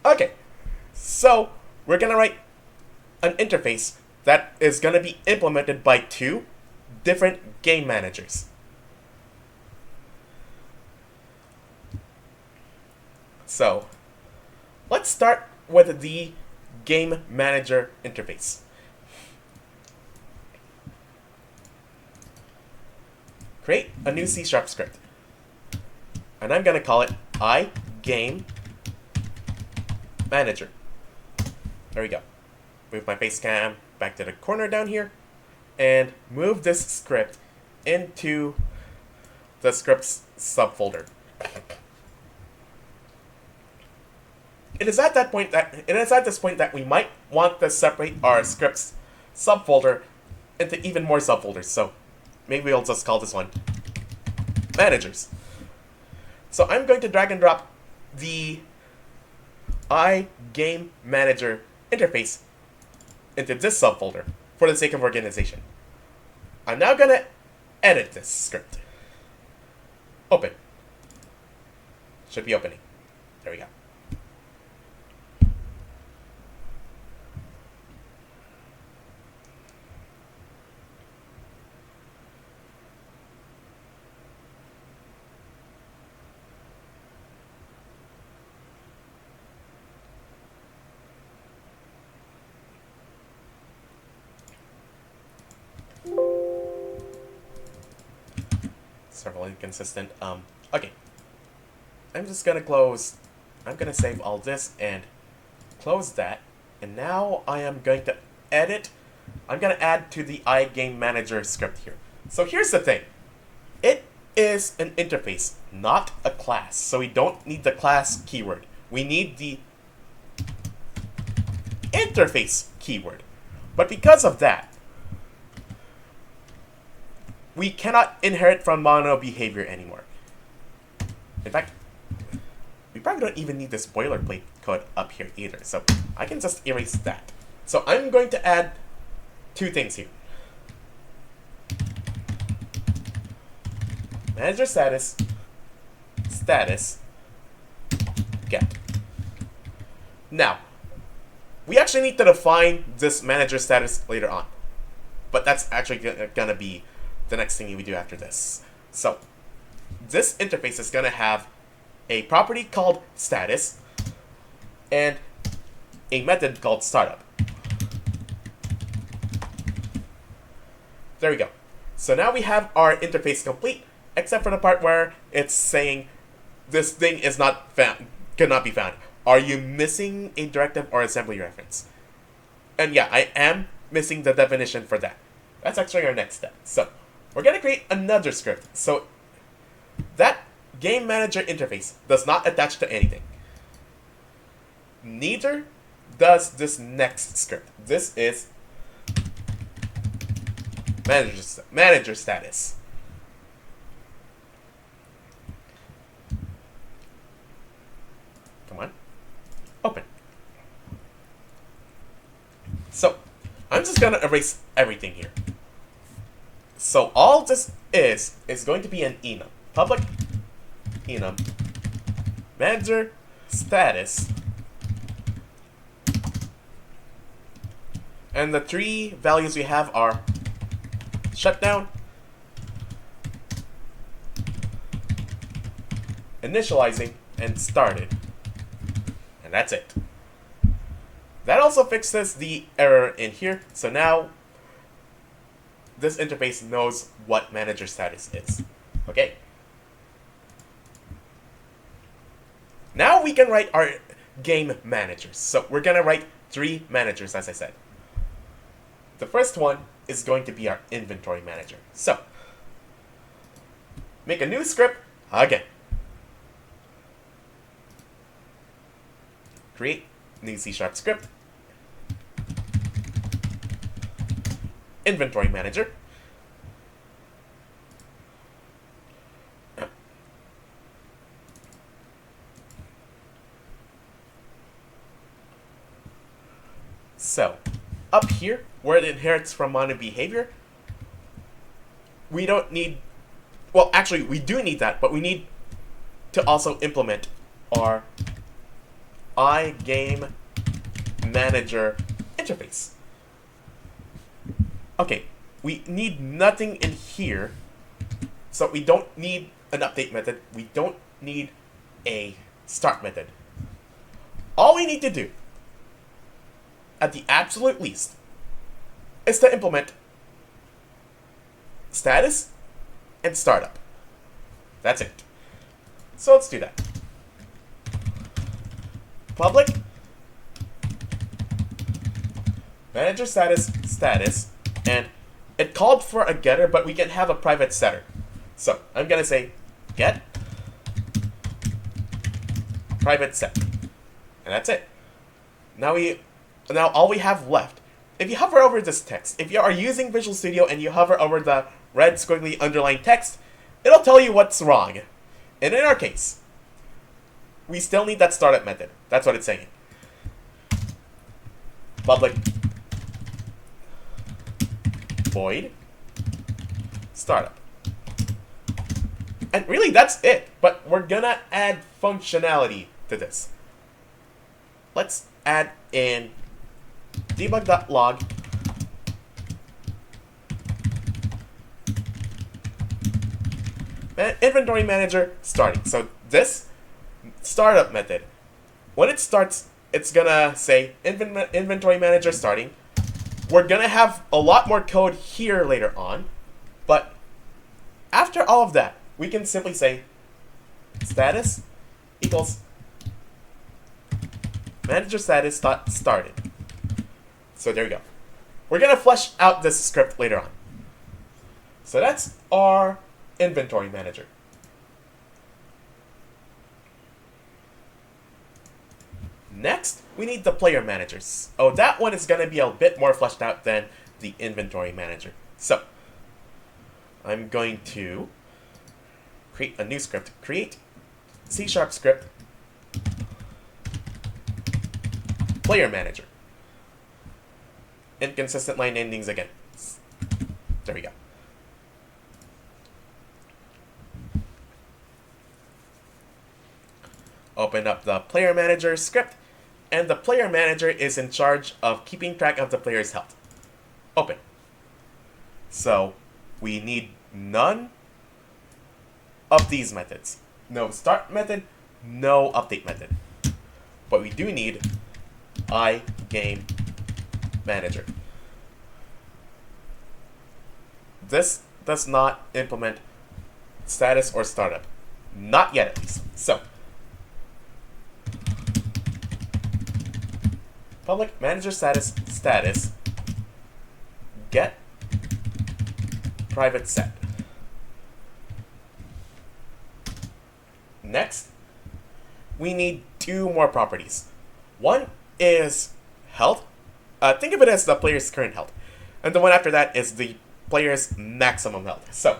[SPEAKER 1] Okay, so we're gonna write an interface that is gonna be implemented by two different game managers. So, let's start with the game manager interface. Create a new C# script. And I'm gonna call it iGame Manager. There we go. Move my face cam back to the corner down here, and move this script into the scripts subfolder. It is at this point that we might want to separate our scripts subfolder into even more subfolders. So maybe we'll just call this one managers. So I'm going to drag and drop the iGame Manager interface into this subfolder for the sake of organization. I'm now going to edit this script. Open. Should be opening. There we go. Several inconsistent. Okay. I'm just gonna save all this and close that. And now I am going to edit. I'm gonna add to the iGame Manager script here. So here's the thing. It is an interface, not a class. So we don't need the class keyword. We need the interface keyword. But because of that, we cannot inherit from mono behavior anymore. In fact, we probably don't even need this boilerplate code up here either, so I can just erase that. So I'm going to add two things here. Manager status, get. Now, we actually need to define this manager status later on, but that's actually gonna be the next thing we do after this. So, this interface is going to have a property called status and a method called startup. There we go. So now we have our interface complete, except for the part where it's saying this thing is not found, cannot be found. Are you missing a directive or assembly reference? And yeah, I am missing the definition for that. That's actually our next step. So, we're going to create another script. So that game manager interface does not attach to anything. Neither does this next script. This is manager status. Come on. Open. So I'm just going to erase everything here. So all this is going to be an enum. Public enum manager status. And the three values we have are shutdown, initializing, and started. And that's it. That also fixes the error in here. So now this interface knows what manager status is. Okay. Now we can write our game managers. So we're gonna write 3 managers, as I said. The first one is going to be our inventory manager. So make a new script again. Create new C# script. Inventory manager. So, up here, where it inherits from mono behavior, we don't need, well, actually, we do need that, but we need to also implement our iGame manager interface. Okay, we need nothing in here, so we don't need an update method, we don't need a start method. All we need to do, at the absolute least, is to implement status and startup. That's it. So let's do that. Public manager status, and it called for a getter, but we can have a private setter. So I'm gonna say get private set, and that's it. Now all we have left, if you hover over this text, if you are using Visual Studio and you hover over the red squiggly underlined text, it'll tell you what's wrong. And in our case, we still need that startup method. That's what it's saying. Public void startup. And really that's it, but we're gonna add functionality to this. Let's add in debug.log inventory manager starting. So this startup method, when it starts, it's gonna say inventory manager starting. We're gonna have a lot more code here later on, but after all of that, we can simply say status equals manager status dot started. So there we go. We're gonna flesh out this script later on. So that's our inventory manager. Next, we need the player managers. Oh, that one is gonna be a bit more fleshed out than the inventory manager. So I'm going to create a new script. Create C# script player manager. Inconsistent line endings again. There we go. Open up the player manager script, and the player manager is in charge of keeping track of the player's health. Open. So we need none of these methods. No start method, no update method. But we do need iGame manager. This does not implement status or startup. Not yet, at least. So public manager status get private set. Next, we need 2 more properties. One is health. Think of it as the player's current health. And the one after that is the player's maximum health. So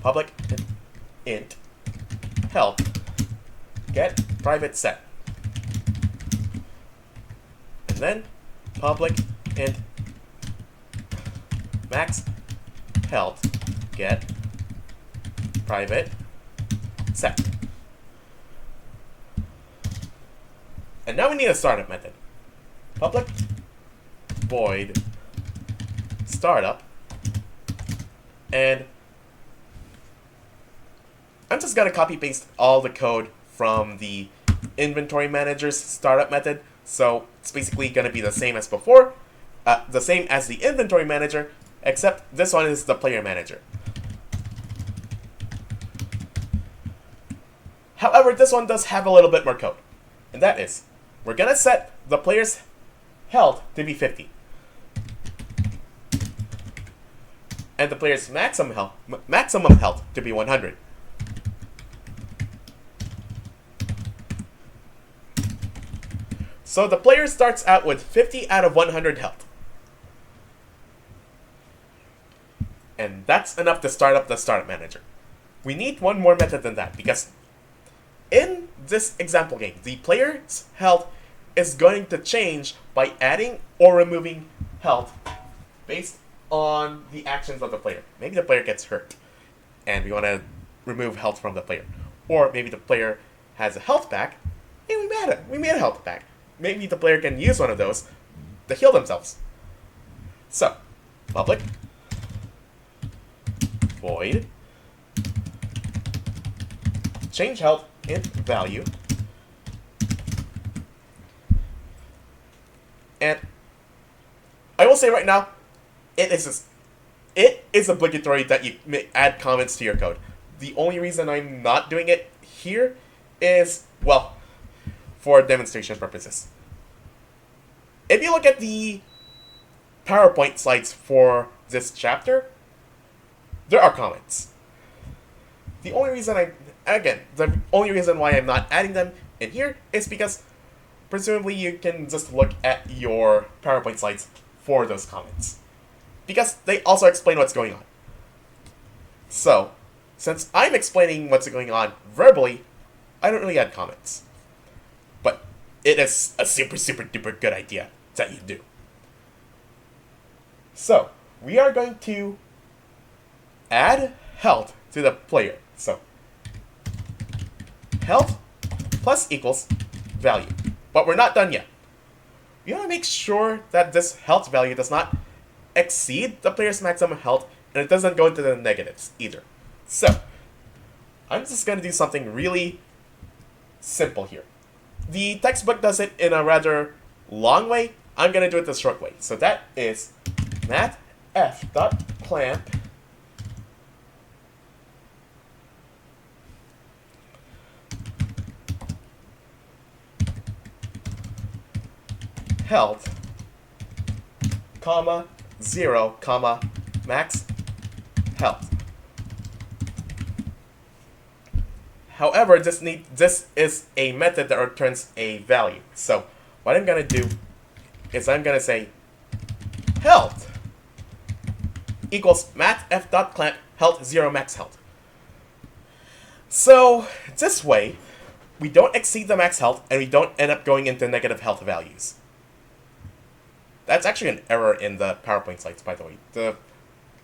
[SPEAKER 1] public int health get private set. And then public int max health get private set. And now we need a startup method. Public void startup, and I'm just gonna copy paste all the code from the inventory manager's startup method. So it's basically gonna be the same as before, the same as the inventory manager, except this one is the player manager. However, this one does have a little bit more code. And that is, we're going to set the player's health to be 50. And the player's maximum health to be 100. So the player starts out with 50 out of 100 health. And that's enough to start up the startup manager. We need one more method than that, because in this example game, the player's health is going to change by adding or removing health based on the actions of the player. Maybe the player gets hurt, and we want to remove health from the player. Or maybe the player has a health pack, and we made a health pack. Maybe the player can use one of those to heal themselves. So, public void change health int value, and I will say right now, it is obligatory that you add comments to your code. The only reason I'm not doing it here is, well, for demonstration purposes. If you look at the PowerPoint slides for this chapter, there are comments. The only reason why I'm not adding them in here is because presumably you can just look at your PowerPoint slides for those comments, because they also explain what's going on. So, since I'm explaining what's going on verbally, I don't really add comments. But it is a super, super duper good idea that you do. So, we are going to add health to the player. So, health plus equals value. But we're not done yet. We want to make sure that this health value does not exceed the player's maximum health, and it doesn't go into the negatives either. So, I'm just going to do something really simple here. The textbook does it in a rather long way. I'm going to do it the short way. So that is mathf.clamp health, comma, 0, comma, max health. However, this is a method that returns a value. So what I'm going to do is I'm going to say health equals mathf.clamp health 0 max health. So this way, we don't exceed the max health and we don't end up going into negative health values. That's actually an error in the PowerPoint slides, by the way. The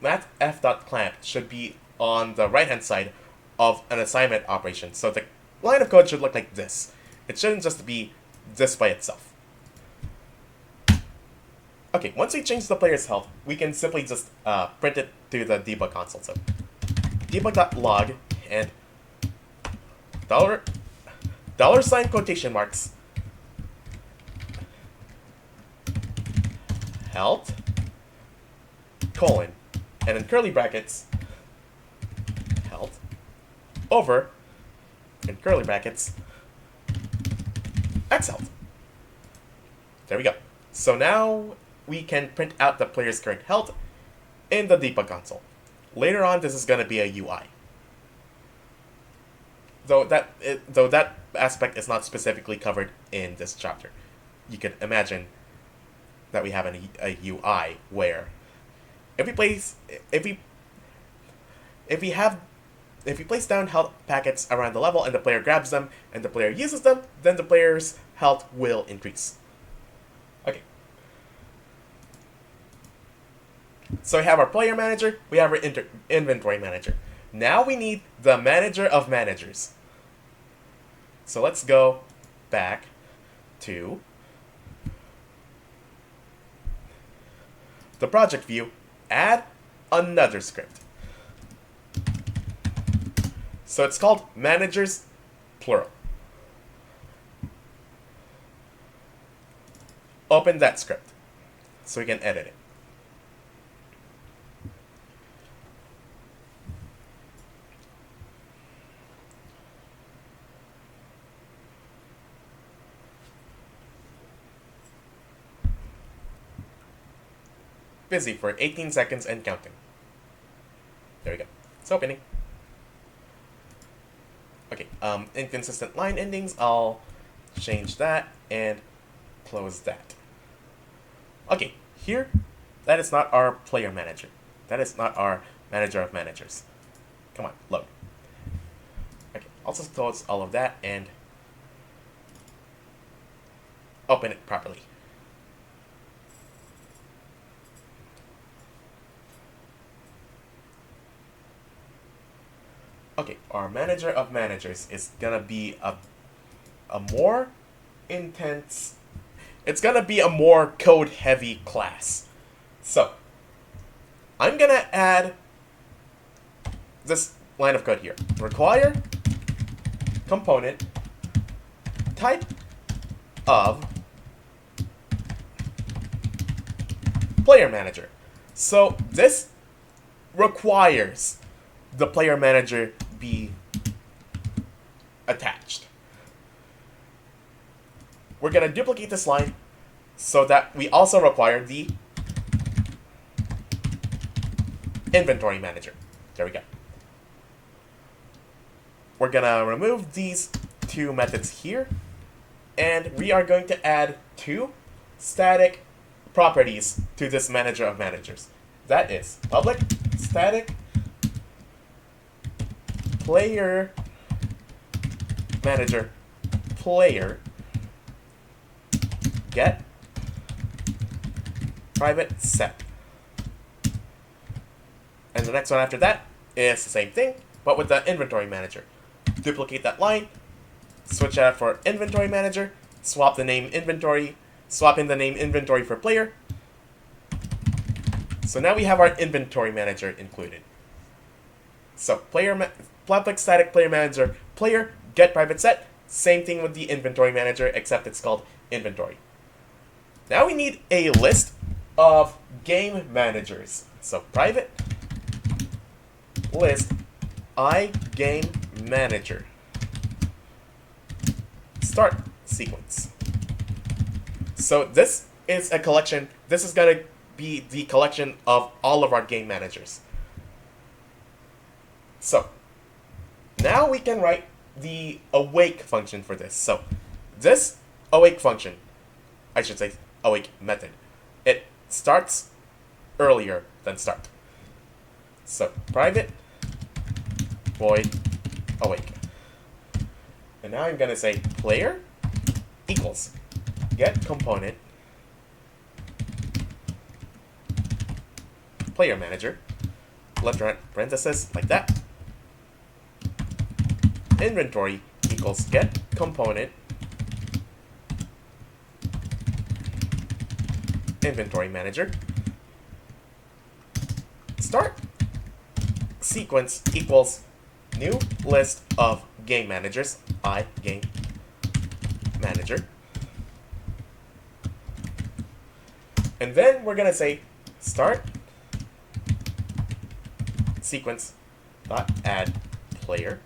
[SPEAKER 1] mathf.clamp should be on the right-hand side of an assignment operation. So the line of code should look like this. It shouldn't just be this by itself. Okay, once we change the player's health, we can simply just print it to the debug console. So debug.log and $ quotation marks health, colon, and in curly brackets, health, over, in curly brackets, x health. There we go. So now we can print out the player's current health in the debug console. Later on, this is going to be a UI. Though that aspect is not specifically covered in this chapter. You can imagine that we have a UI where if we place down health packets around the level and the player grabs them and the player uses them, then the player's health will increase. Okay. So we have our player manager, we have our inventory manager. Now we need the manager of managers. So let's go back to the project view, add another script. So it's called managers, plural. Open that script so we can edit it. busy for 18 seconds and counting. There we go. It's opening. Okay, inconsistent line endings, I'll change that and close that. Okay, here, that is not our player manager. That is not our manager of managers. Come on, load. Okay, I'll just close all of that and open it properly. Okay, our manager of managers is gonna be a more intense, it's gonna be a more code heavy class. So, I'm gonna add this line of code here. Require component type of player manager. So this requires the player manager be attached. We're gonna duplicate this line so that we also require the inventory manager. There we go. We're gonna remove these two methods here, and we are going to add two static properties to this manager of managers. That is public static player manager player get private set. And the next one after that is the same thing, but with the inventory manager. Duplicate that line, switch out for inventory manager, swap the name inventory, swap in the name inventory for player. So now we have our inventory manager included. So public static player manager player get private set, same thing with the inventory manager except it's called inventory. Now we need a list of game managers. So private list game manager start sequence. So this is a collection. This is going to be the collection of all of our game managers. So now we can write the awake function for this. So this awake function, I should say awake method, it starts earlier than start. So private void awake. And now I'm going to say player equals get component player manager, left right parenthesis like that. Inventory equals get component inventory manager start sequence equals new list of game managers game manager, and then we're gonna say start sequence dot add player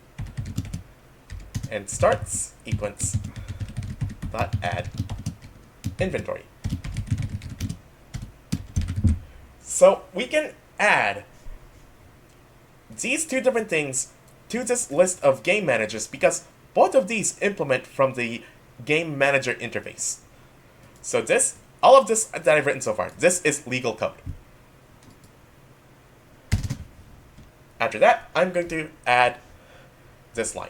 [SPEAKER 1] and start sequence dot add inventory. So we can add these two different things to this list of game managers because both of these implement from the game manager interface. So this, all of this that I've written so far, this is legal code. After that, I'm going to add this line.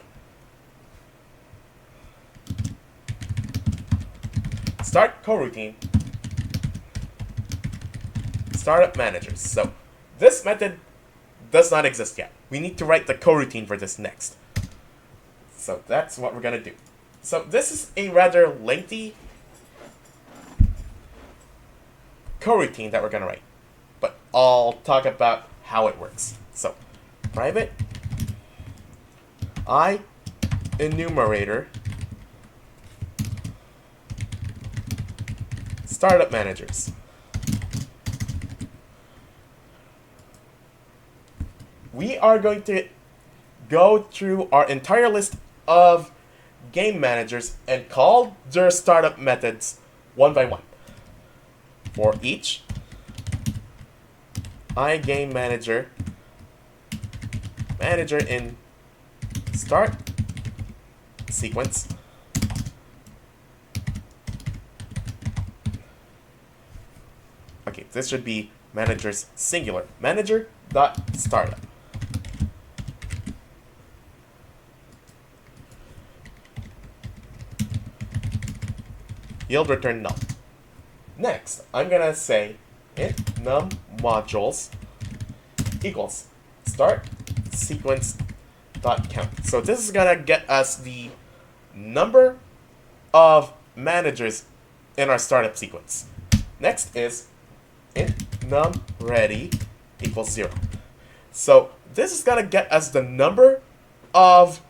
[SPEAKER 1] Start coroutine startup managers. So this method does not exist yet. We need to write the coroutine for this next. So that's what we're gonna do. So this is a rather lengthy coroutine that we're gonna write, but I'll talk about how it works. So private enumerator startup managers. We are going to go through our entire list of game managers and call their startup methods one by one. For each iGame manager in start sequence. Okay, this should be managers singular. Manager dot startup. Yield return null. Next, I'm gonna say int num modules equals start sequence dot count. So this is gonna get us the number of managers in our startup sequence. Next is int num ready equals 0. So this is gonna get us the number of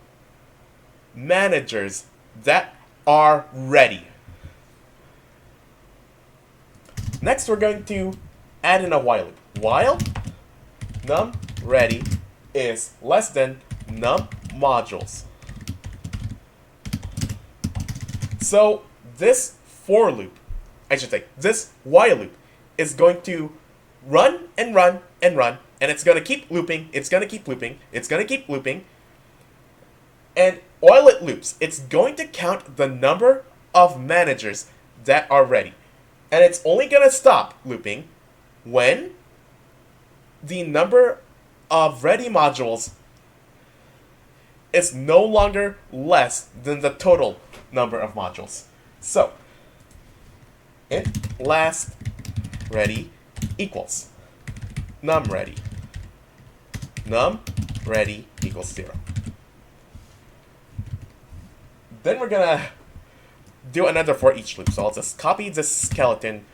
[SPEAKER 1] managers that are ready. Next, we're going to add in a while loop. While num ready is less than num modules. So this for loop, I should say, this while loop is going to run and run and run, and it's going to keep looping, it's going to keep looping, it's going to keep looping. And while it loops, it's going to count the number of managers that are ready. And it's only going to stop looping when the number of ready modules is no longer less than the total number of modules. So, int last ready equals num ready. Num ready equals 0. Then we're going to do another for each loop. So I'll just copy this skeleton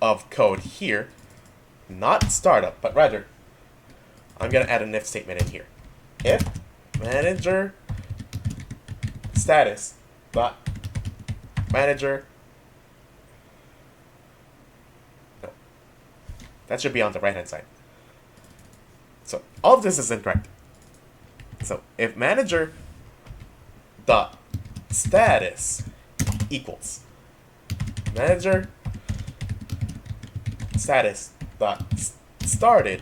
[SPEAKER 1] of code here. Not startup, but rather, I'm going to add an if statement in here. If manager status dot manager. No. That should be on the right hand side. So all of this is incorrect. So if manager dot status equals manager status dot started,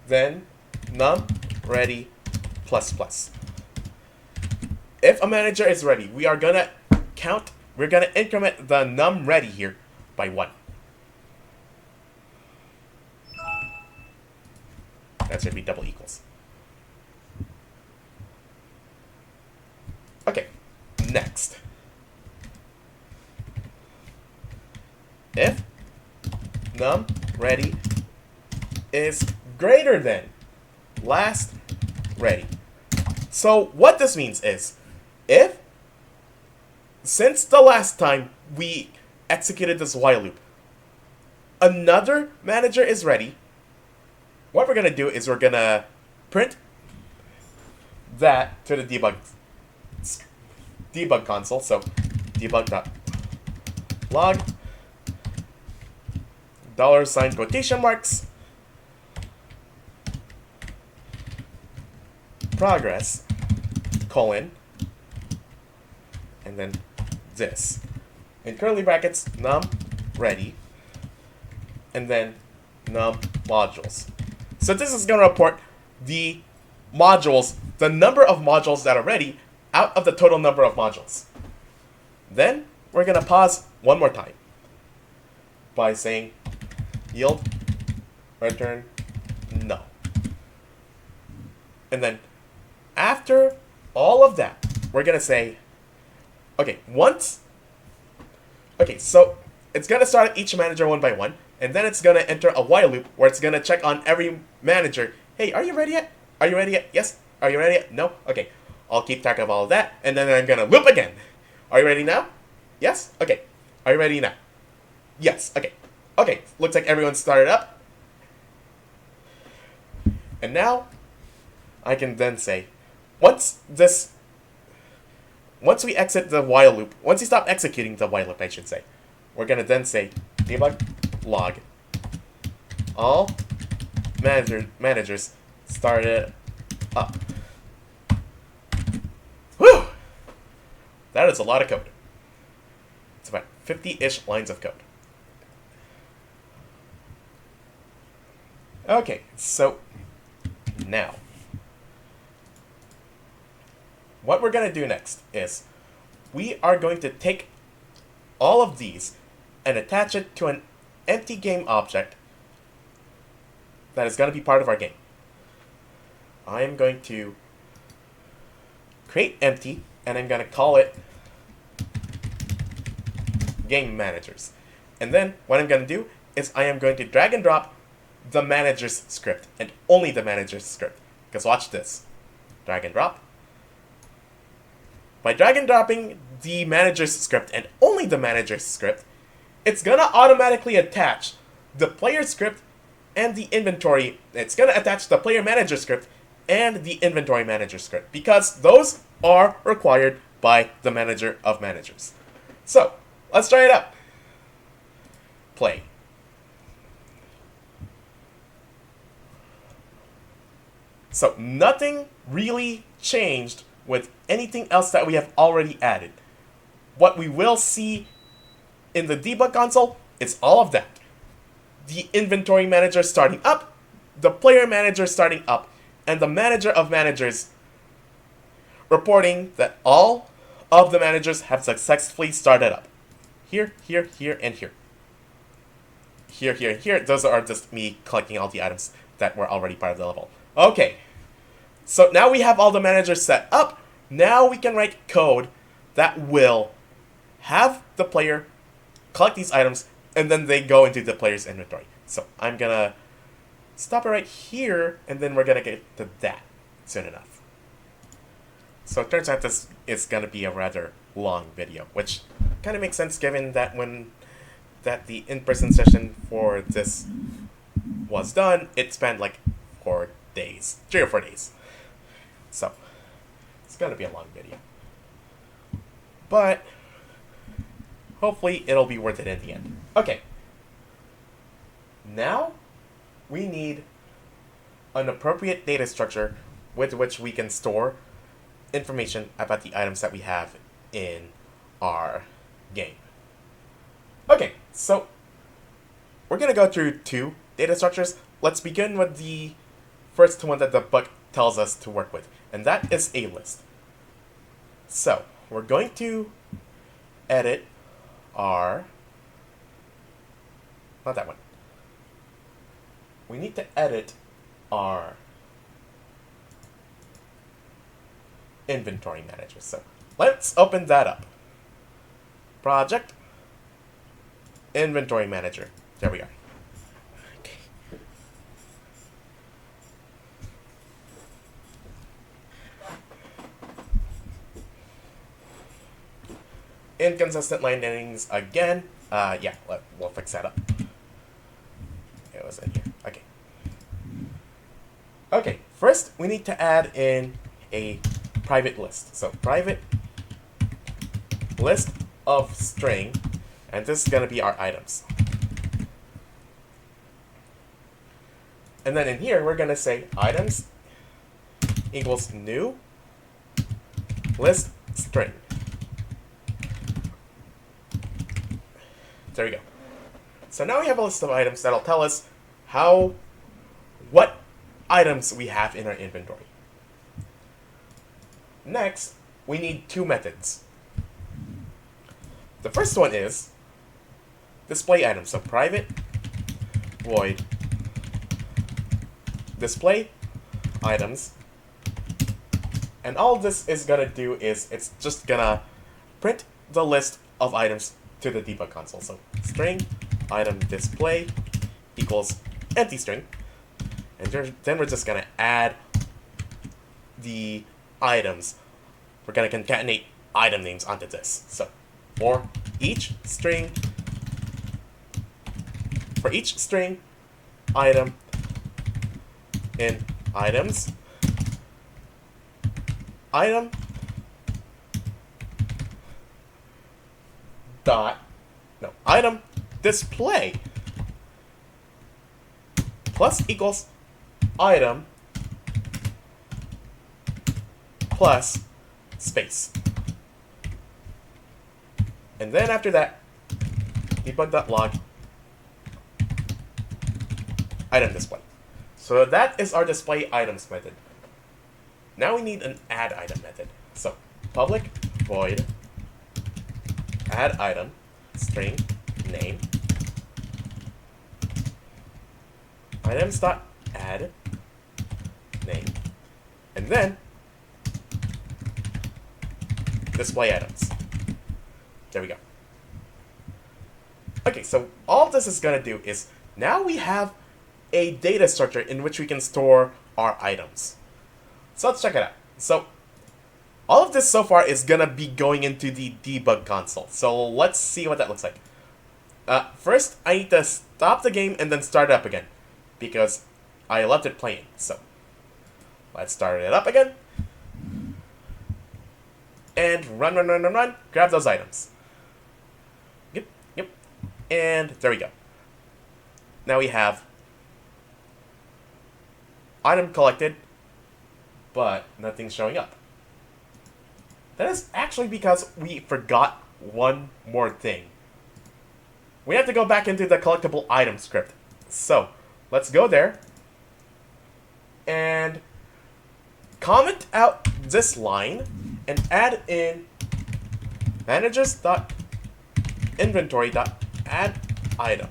[SPEAKER 1] then num ready plus plus. If a manager is ready, we are gonna count, we're gonna increment the num ready here by 1. That should be double equals. Okay, next. If num ready is greater than last ready. So what this means is, if since the last time we executed this while loop, another manager is ready, what we're gonna do is we're gonna print that to the debug console. So debug.log $ quotation marks progress colon and then this in curly brackets num ready and then num modules. So this is going to report the modules, the number of modules that are ready out of the total number of modules. Then we're going to pause one more time by saying yield return no. And then after all of that, we're going to say, okay, so it's going to start at each manager one by one, and then it's going to enter a while loop where it's going to check on every manager. Hey, are you ready yet? Are you ready yet? Yes. Are you ready yet? No? Okay. I'll keep track of all of that, and then I'm going to loop again. Are you ready now? Yes? Okay. Are you ready now? Yes. Okay. Okay. Looks like everyone's started up. And now I can then say, once we exit the while loop, once you stop executing the while loop, I should say, we're going to then say debug log all managers started up. Whew! That is a lot of code. It's about 50-ish lines of code. Okay, so now what we're going to do next is we are going to take all of these and attach it to an empty game object that is going to be part of our game. I am going to create empty, and I'm going to call it game managers. And then what I'm going to do is I am going to drag and drop the manager's script, and only the manager's script. Because watch this. Drag and drop. By drag and dropping the manager's script, and only the manager's script, it's going to automatically attach the player script and the inventory. It's going to attach the player manager script and the inventory manager script, because those are required by the manager of managers. So, let's try it out. Play. So, nothing really changed with anything else that we have already added. What we will see in the debug console is all of that. The inventory manager starting up, the player manager starting up, and the manager of managers reporting that all of the managers have successfully started up. Here, here, here, and here. Here, here, and here. Those are just me collecting all the items that were already part of the level. Okay. So now we have all the managers set up. Now we can write code that will have the player collect these items, and then they go into the player's inventory. So I'm going to stop it right here, and then we're going to get to that soon enough. So it turns out this is going to be a rather long video, which kind of makes sense given that the in-person session for this was done, it spent like 4 days, 3 or 4 days. So it's going to be a long video. But hopefully it'll be worth it in the end. Okay. Now we need an appropriate data structure with which we can store information about the items that we have in our game. Okay, so we're going to go through 2 data structures. Let's begin with the first one that the book tells us to work with, and that is a list. So we're going to edit our, not that one. We need to edit our inventory manager. So let's open that up. Project, inventory manager. There we are. Okay. Inconsistent line endings again. Yeah, we'll fix that up. It was in here. Okay. Okay, first we need to add in a private list. So private list of string, and this is going to be our items. And then in here we're going to say items equals new list string. There we go. So now we have a list of items that'll tell us what items we have in our inventory. Next, we need 2 methods. The first one is display items. So private void display items. And all this is going to do is it's just going to print the list of items to the debug console. So string item display equals empty string. And then we're just going to add the items. We're going to concatenate item names onto this. So for each string item in items item item display plus equals item plus space. And then after that, debug.log item display. So that is our display items method. Now we need an add item method. So public void add item string name items dot add name, and then display items. There we go. Okay, so all this is gonna do is now we have a data structure in which we can store our items. So let's check it out. So all of this so far is gonna be going into the debug console. So let's see what that looks like. First, I need to stop the game and then start it up again, because I left it playing. So let's start it up again. And run, grab those items. Yep, and there we go. Now we have item collected, but nothing's showing up. That is actually because we forgot one more thing. We have to go back into the collectible item script. So let's go there and comment out this line and add in managers.inventory.add item.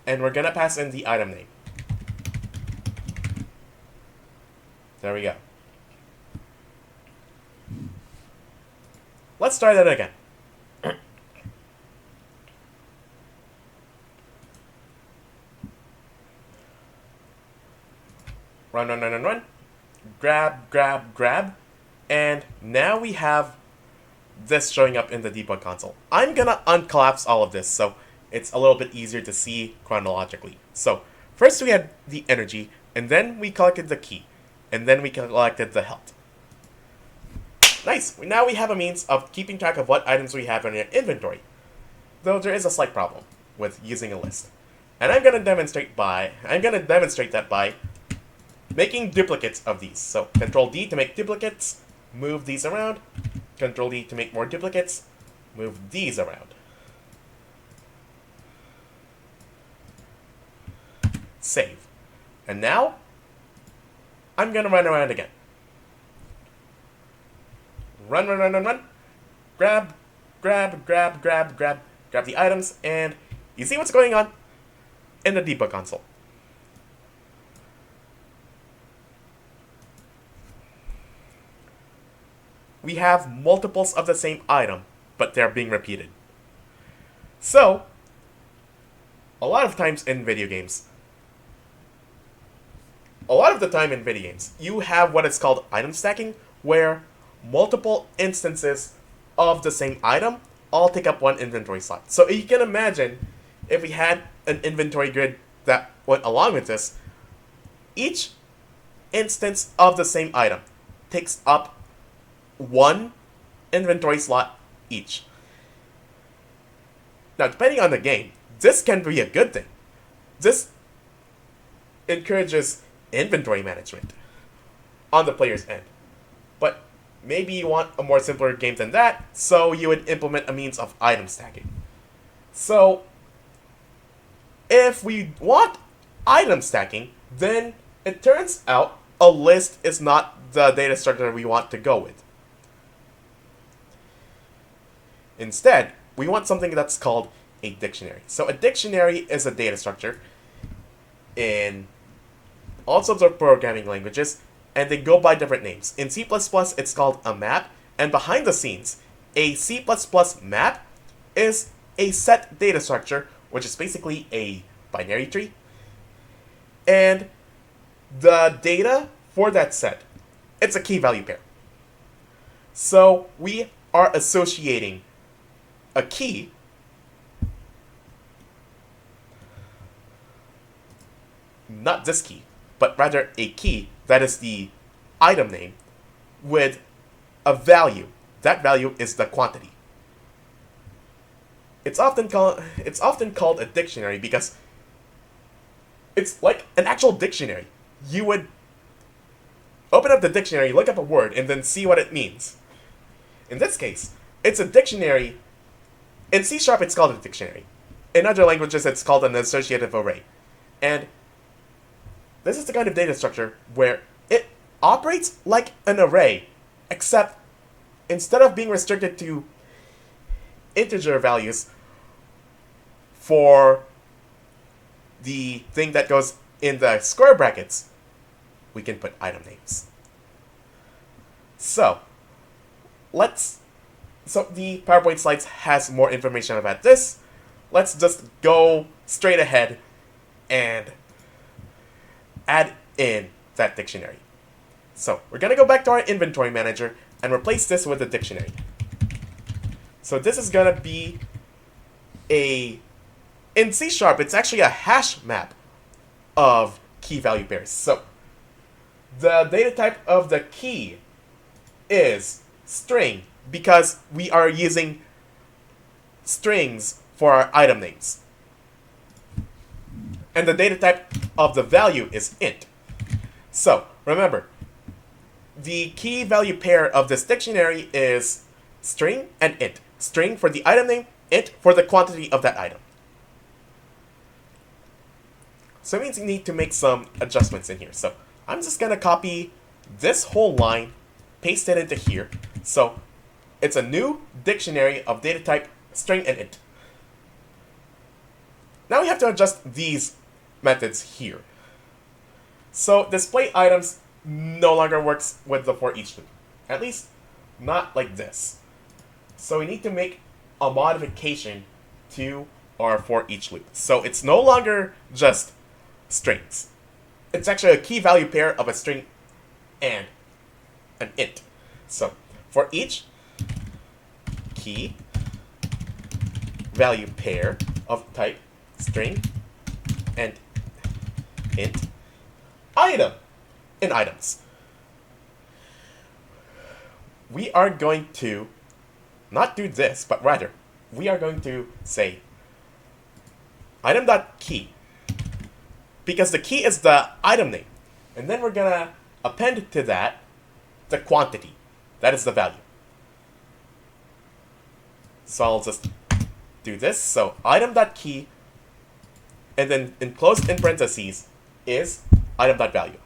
[SPEAKER 1] And we're gonna pass in the item name. There we go. Let's try that again. Run. Grab. And now we have this showing up in the debug console. I'm gonna uncollapse all of this so it's a little bit easier to see chronologically. So first we had the energy, and then we collected the key, and then we collected the health. Nice! Now we have a means of keeping track of what items we have in our inventory. Though there is a slight problem with using a list. And I'm gonna demonstrate that by making duplicates of these. So Control D to make duplicates, move these around. Control D to make more duplicates, move these around. Save. And now I'm gonna run around again. Run. Grab the items, and you see what's going on in the debug console. We have multiples of the same item, but they're being repeated. So, a lot of the time in video games, you have what is called item stacking, where multiple instances of the same item all take up one inventory slot. So you can imagine if we had an inventory grid that went along with this, each instance of the same item takes up one inventory slot each. Now, depending on the game, this can be a good thing. This encourages inventory management on the player's end. But maybe you want a more simpler game than that, so you would implement a means of item stacking. So, if we want item stacking, then it turns out a list is not the data structure we want to go with. Instead, we want something that's called a dictionary. So a dictionary is a data structure in all sorts of programming languages, and they go by different names. In C++, it's called a map, and behind the scenes, a C++ map is a set data structure, which is basically a binary tree. And the data for that set, it's a key-value pair. So we are associating a key not this key, but rather a key that is the item name with a value. That value is the quantity. It's often called a dictionary because it's like an actual dictionary. You would open up the dictionary, look up a word, and then see what it means. In this case, it's a dictionary. In C# it's called a dictionary. In other languages, it's called an associative array. And this is the kind of data structure where it operates like an array, except instead of being restricted to integer values for the thing that goes in the square brackets, we can put item names. So the PowerPoint slides has more information about this. Let's just go straight ahead and add in that dictionary. So we're going to go back to our inventory manager and replace this with a dictionary. So this is going to be in C#, it's actually a hash map of key value pairs. So the data type of the key is string because we are using strings for our item names. And the data type of the value is int. So remember, the key value pair of this dictionary is string and int. String for the item name, int for the quantity of that item. So it means you need to make some adjustments in here. So I'm just going to copy this whole line, paste it into here. So it's a new dictionary of data type string and int. Now we have to adjust these methods here. So display items no longer works with the for each loop. At least not like this. So we need to make a modification to our for each loop. So it's no longer just strings. It's actually a key value pair of a string and an int. So for each key value pair of type string and int item in items, we are going to not do this, but rather we are going to say item.key, because the key is the item name, and then we're gonna append to that the quantity, that is the value. So I'll just do this. So item.key, and then enclosed in parentheses is item.value.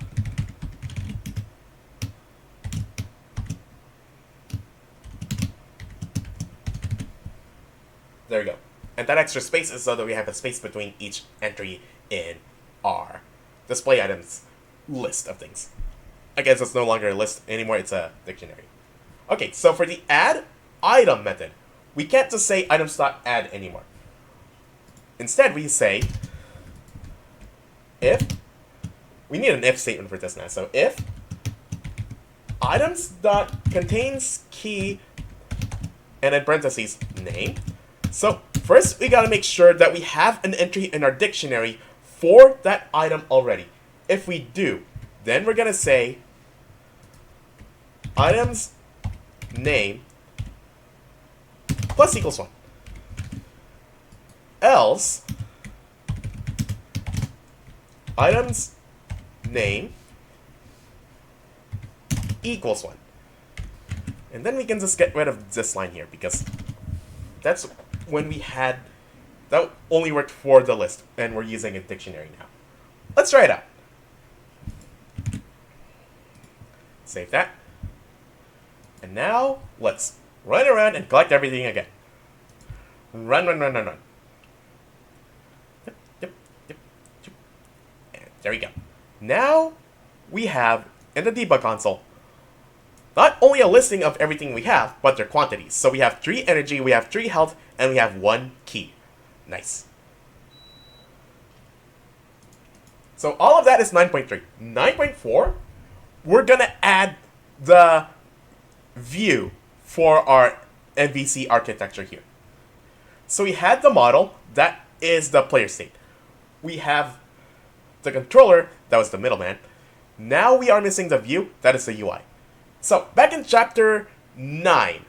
[SPEAKER 1] There we go. And that extra space is so that we have a space between each entry in our display items list of things. I guess it's no longer a list anymore, it's a dictionary. Okay, so for the add item method, we can't just say items.add anymore. Instead, we say if, we need an if statement for this now, so if items.contains key and in parentheses name. So first we gotta make sure that we have an entry in our dictionary for that item already. If we do, then we're gonna say items name plus equals 1. Else items name equals 1. And then we can just get rid of this line here, because that's when we had, that only worked for the list, and we're using a dictionary now. Let's try it out. Save that. And now, let's run around and collect everything again. Run. Yep. And there we go. Now, we have, in the debug console, not only a listing of everything we have, but their quantities. So we have 3 energy, we have 3 health, and we have 1 key. Nice. So all of that is 9.3. 9.4, we're going to add the view for our MVC architecture here. So we had the model, that is the player state. We have the controller, that was the middleman. Now we are missing the view, that is the UI. So back in chapter 9,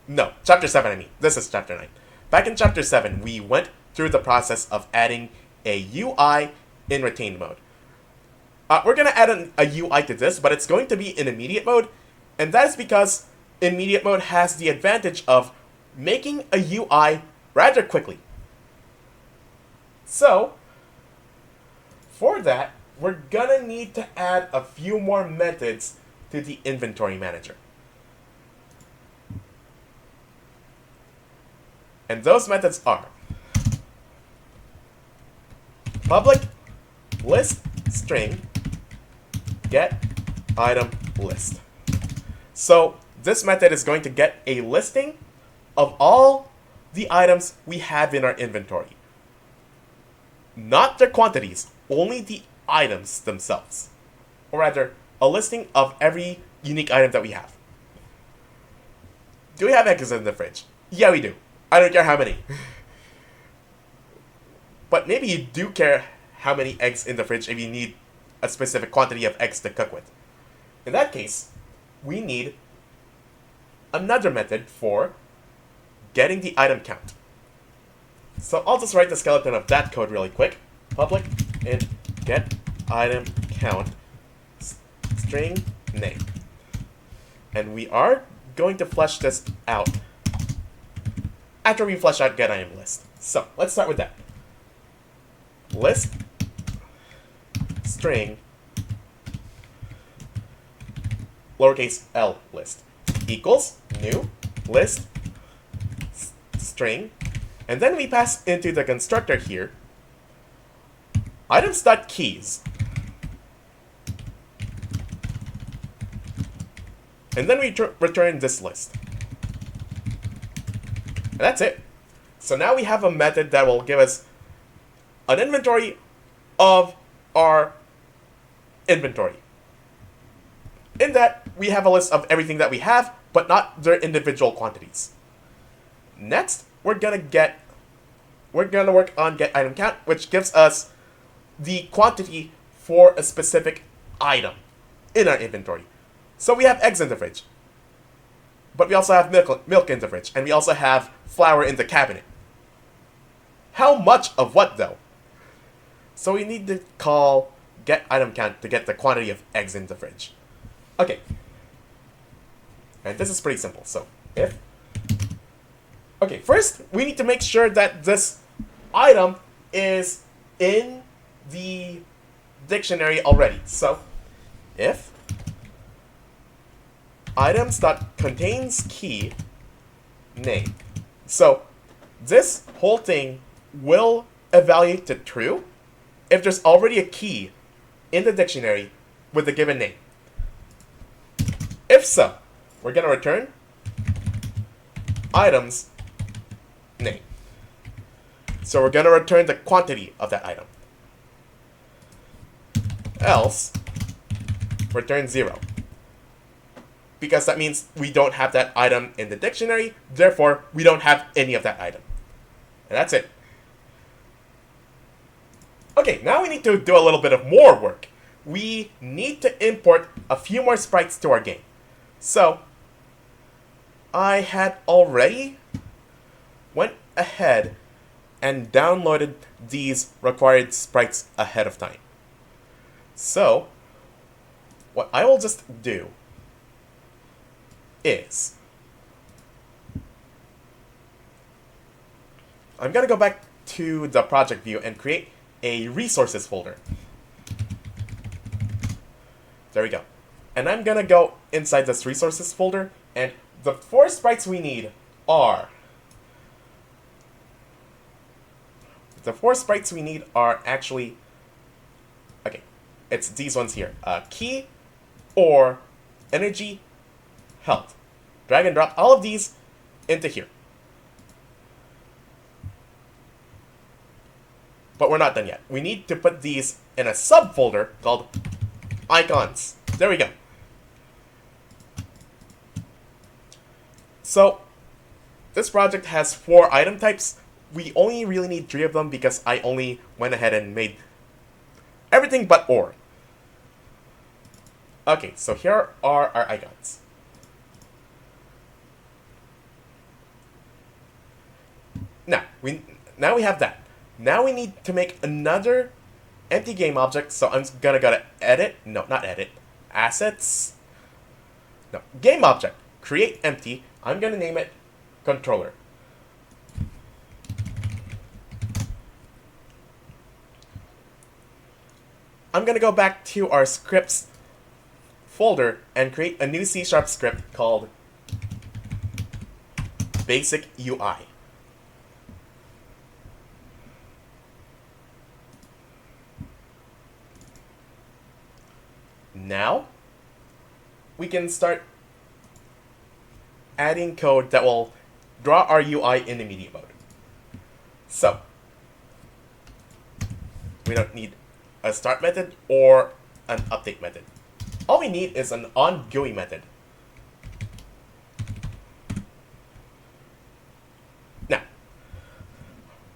[SPEAKER 1] no, chapter 7 I mean, this is chapter 9. Back in chapter 7, we went through the process of adding a UI in retained mode. We're going to add a UI to this, but it's going to be in immediate mode, and that is because immediate mode has the advantage of making a UI rather quickly. So, For that, we're gonna need to add a few more methods to the inventory manager. And those methods are public list string get item list. So this method is going to get a listing of all the items we have in our inventory. Not their quantities, only the items themselves. Or rather, a listing of every unique item that we have. Do we have eggs in the fridge? Yeah, we do. I don't care how many. But maybe you do care how many eggs in the fridge if you need a specific quantity of eggs to cook with. In that case, we need another method for getting the item count. So I'll just write the skeleton of that code really quick. Public int get item count string name. And we are going to flesh this out after we flesh out get item list. So let's start with that. List string lowercase l list equals new list string, and then we pass into the constructor here items.keys, and then we return this list. And that's it. So now we have a method that will give us an inventory of our inventory. In that, we have a list of everything that we have, but not their individual quantities. Next, we're gonna work on get item count, which gives us the quantity for a specific item in our inventory. So we have eggs in the fridge, but we also have milk in the fridge, and we also have flour in the cabinet. How much of what though? So we need to call get item count to get the quantity of eggs in the fridge. Okay. And this is pretty simple. So if... Okay, first we need to make sure that this item is in the dictionary already. So if items.contains key name. So this whole thing will evaluate to true if there's already a key in the dictionary with the given name. If so, we're going to return items name. So we're going to return the quantity of that item. Else, return 0. Because that means we don't have that item in the dictionary, therefore we don't have any of that item. And that's it. Okay, now we need to do a little bit of more work. We need to import a few more sprites to our game. So, I had already went ahead and downloaded these required sprites ahead of time. So, what I will just do is I'm going to go back to the project view and create a resources folder. There we go. And I'm going to go inside this resources folder, and the 4 sprites we need are... The 4 sprites we need are actually... Okay, it's these ones here. Key, or energy, health. Drag and drop all of these into here. But we're not done yet. We need to put these in a subfolder called icons. There we go. So, this project has 4 item types. We only really need 3 of them because I only went ahead and made everything but ore. Okay, so here are our icons. Now we have that. Now we need to make another empty game object, so I'm gonna go to edit, no, not edit, assets, no, game object, create empty, I'm gonna name it controller. I'm going to go back to our scripts folder and create a new C# script called basic UI. Now, we can start adding code that will draw our UI in the media mode. So, we don't need a start method or an update method. All we need is an onGUI method. Now,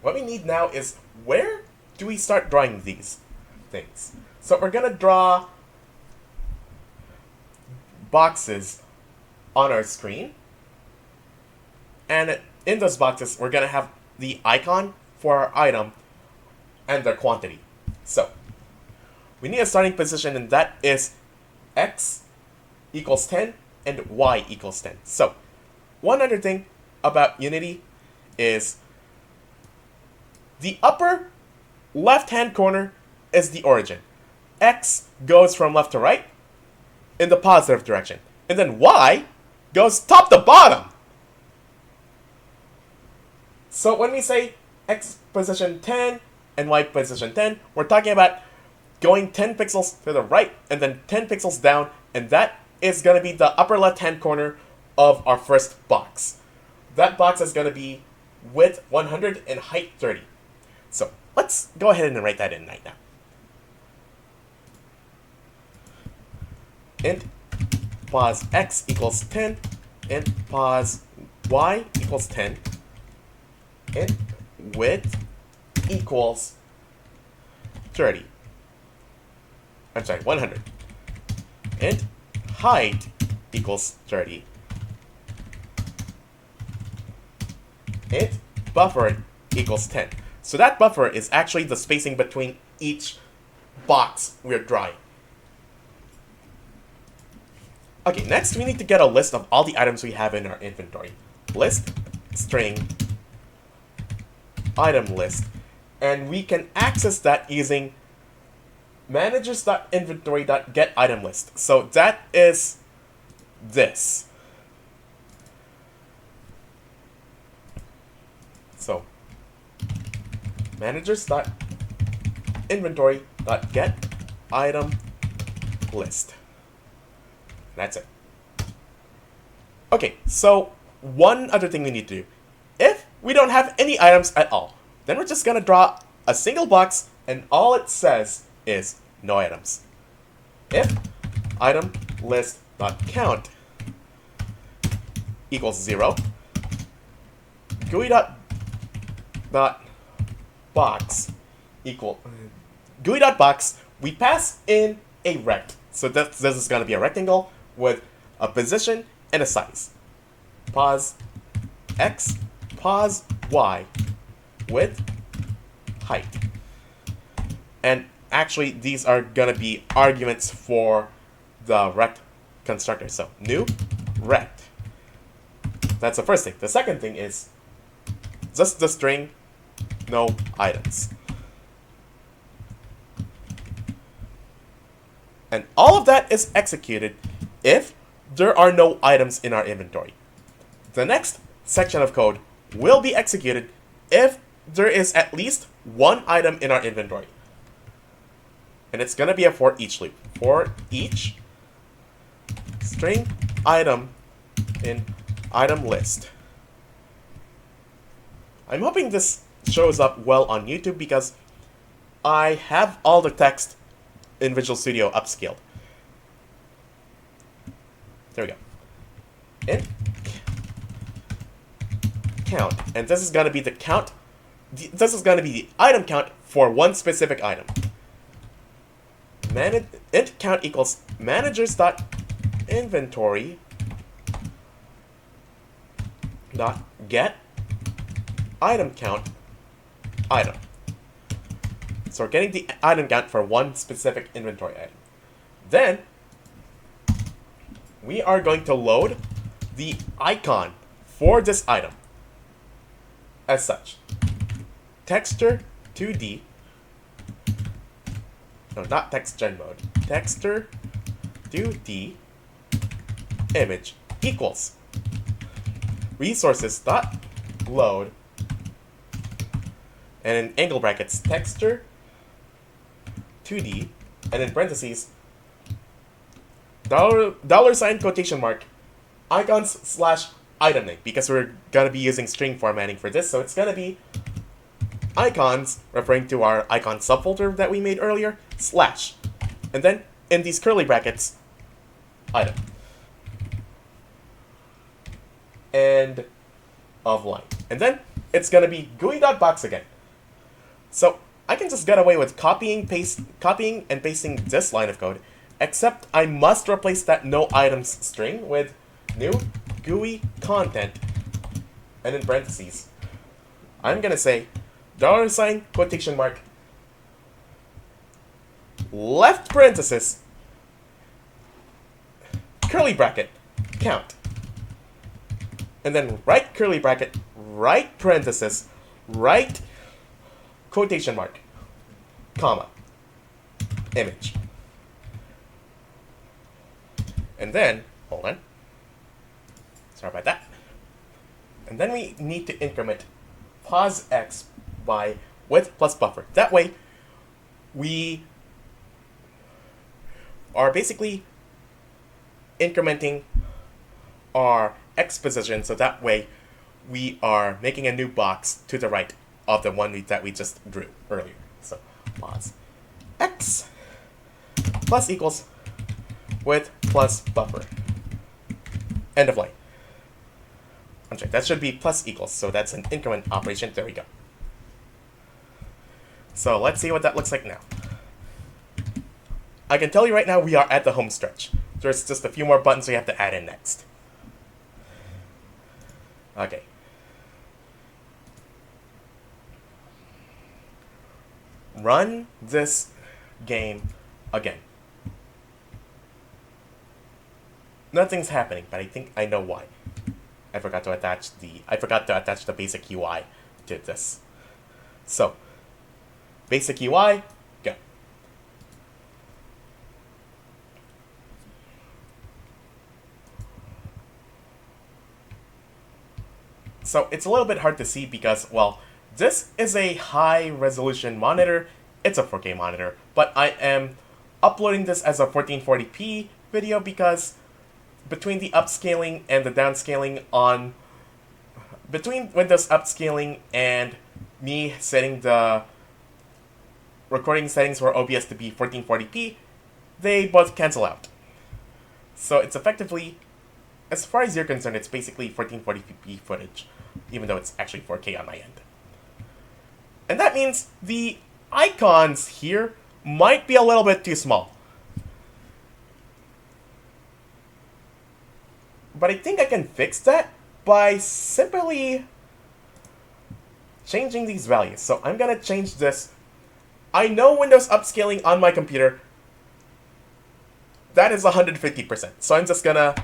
[SPEAKER 1] what we need now is where do we start drawing these things? So we're going to draw boxes on our screen. And in those boxes, we're going to have the icon for our item and their quantity. So, we need a starting position, and that is x equals 10 and y equals 10. So, one other thing about Unity is the upper left-hand corner is the origin. X goes from left to right in the positive direction. And then y goes top to bottom. So when we say x position 10 and y position 10, we're talking about going 10 pixels to the right and then 10 pixels down, and that is going to be the upper left-hand corner of our first box. That box is going to be width 100 and height 30. So let's go ahead and write that in right now. Int pos x equals 10, int pos y equals 10, int width equals 30. I'm sorry, 100. Int height equals 30. Int buffer equals 10. So that buffer is actually the spacing between each box we're drawing. Okay, next we need to get a list of all the items we have in our inventory. List string item list, and we can access that using managers.inventory.getItemList. So that is this. So managers.inventory.getItemList. That's it. Okay, so one other thing we need to do. If we don't have any items at all, then we're just gonna draw a single box, and all it says is no items. If item list dot count equals 0, GUI dot box equal GUI dot box, we pass in a rect. So this is gonna be a rectangle with a position and a size. Pos x, pos y, width, height. And actually, these are gonna be arguments for the rect constructor. So new rect. That's the first thing. The second thing is just the string, no items. And all of that is executed if there are no items in our inventory. The next section of code will be executed if there is at least one item in our inventory. And it's going to be a for each loop. For each string item in item list. I'm hoping this shows up well on YouTube because I have all the text in Visual Studio upscaled. There we go. Int count, and this is going to be the count. This is going to be the item count for one specific item. Int count equals managers.inventory dot get item count item. So we're getting the item count for one specific inventory item. Then we are going to load the icon for this item as such. Texture 2D. no, not text gen mode, texture 2D image equals resources dot load, and in angle brackets texture 2D, and in parentheses dollar sign quotation mark icons slash item name, because we're gonna be using string formatting for this, so it's gonna be icons, referring to our icon subfolder that we made earlier, slash, and then in these curly brackets, item. End of line. And then it's gonna be GUI.box again. So I can just get away with copying and pasting this line of code, except I must replace that no items string with new GUI content, and in parentheses, I'm gonna say dollar sign quotation mark left parenthesis curly bracket count, and then right curly bracket right parenthesis right quotation mark comma image, and then hold on, sorry about that, and then we need to increment pos x by width plus buffer. That way we are basically incrementing our x position, so that way we are making a new box to the right of the one that we just drew earlier. So pos x plus equals width plus buffer. End of line. I'm sorry, that should be plus equals, so that's an increment operation. There we go. So let's see what that looks like now. I can tell you right now we are at the home stretch. There's just a few more buttons we have to add in next. Okay. Run this game again. Nothing's happening, but I think I know why. I forgot to attach the basic UI to this. So, basic UI, go. So it's a little bit hard to see because, well, this is a high resolution monitor. It's a 4K monitor, but I am uploading this as a 1440p video because between the upscaling and the downscaling between Windows upscaling and me setting the recording settings for OBS to be 1440p, they both cancel out. So it's effectively, as far as you're concerned, it's basically 1440p footage, even though it's actually 4K on my end. And that means the icons here might be a little bit too small. But I think I can fix that by simply changing these values. So I'm gonna change this. I know Windows upscaling on my computer, that is 150%. So I'm just gonna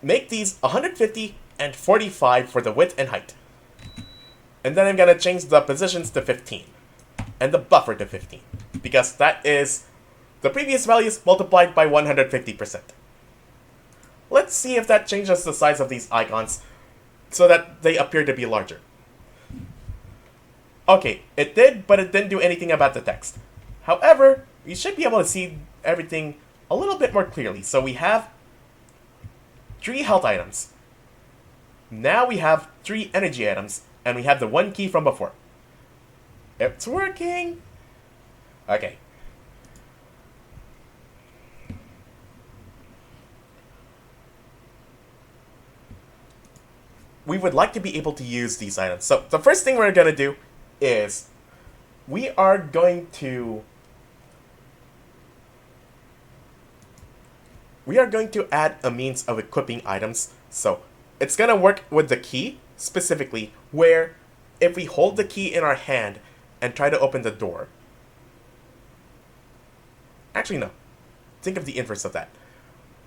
[SPEAKER 1] make these 150 and 45 for the width and height. And then I'm gonna change the positions to 15 and the buffer to 15, because that is the previous values multiplied by 150%. Let's see if that changes the size of these icons so that they appear to be larger. Okay, it did, but it didn't do anything about the text. However, we should be able to see everything a little bit more clearly. So we have 3 health items. Now we have 3 energy items, and we have the 1 key from before. It's working! Okay. We would like to be able to use these items. So the first thing we're going to do is we are going to add a means of equipping items. So it's going to work with the key specifically, where if we hold the key in our hand and try to open the door. Actually, no. Think of the inverse of that.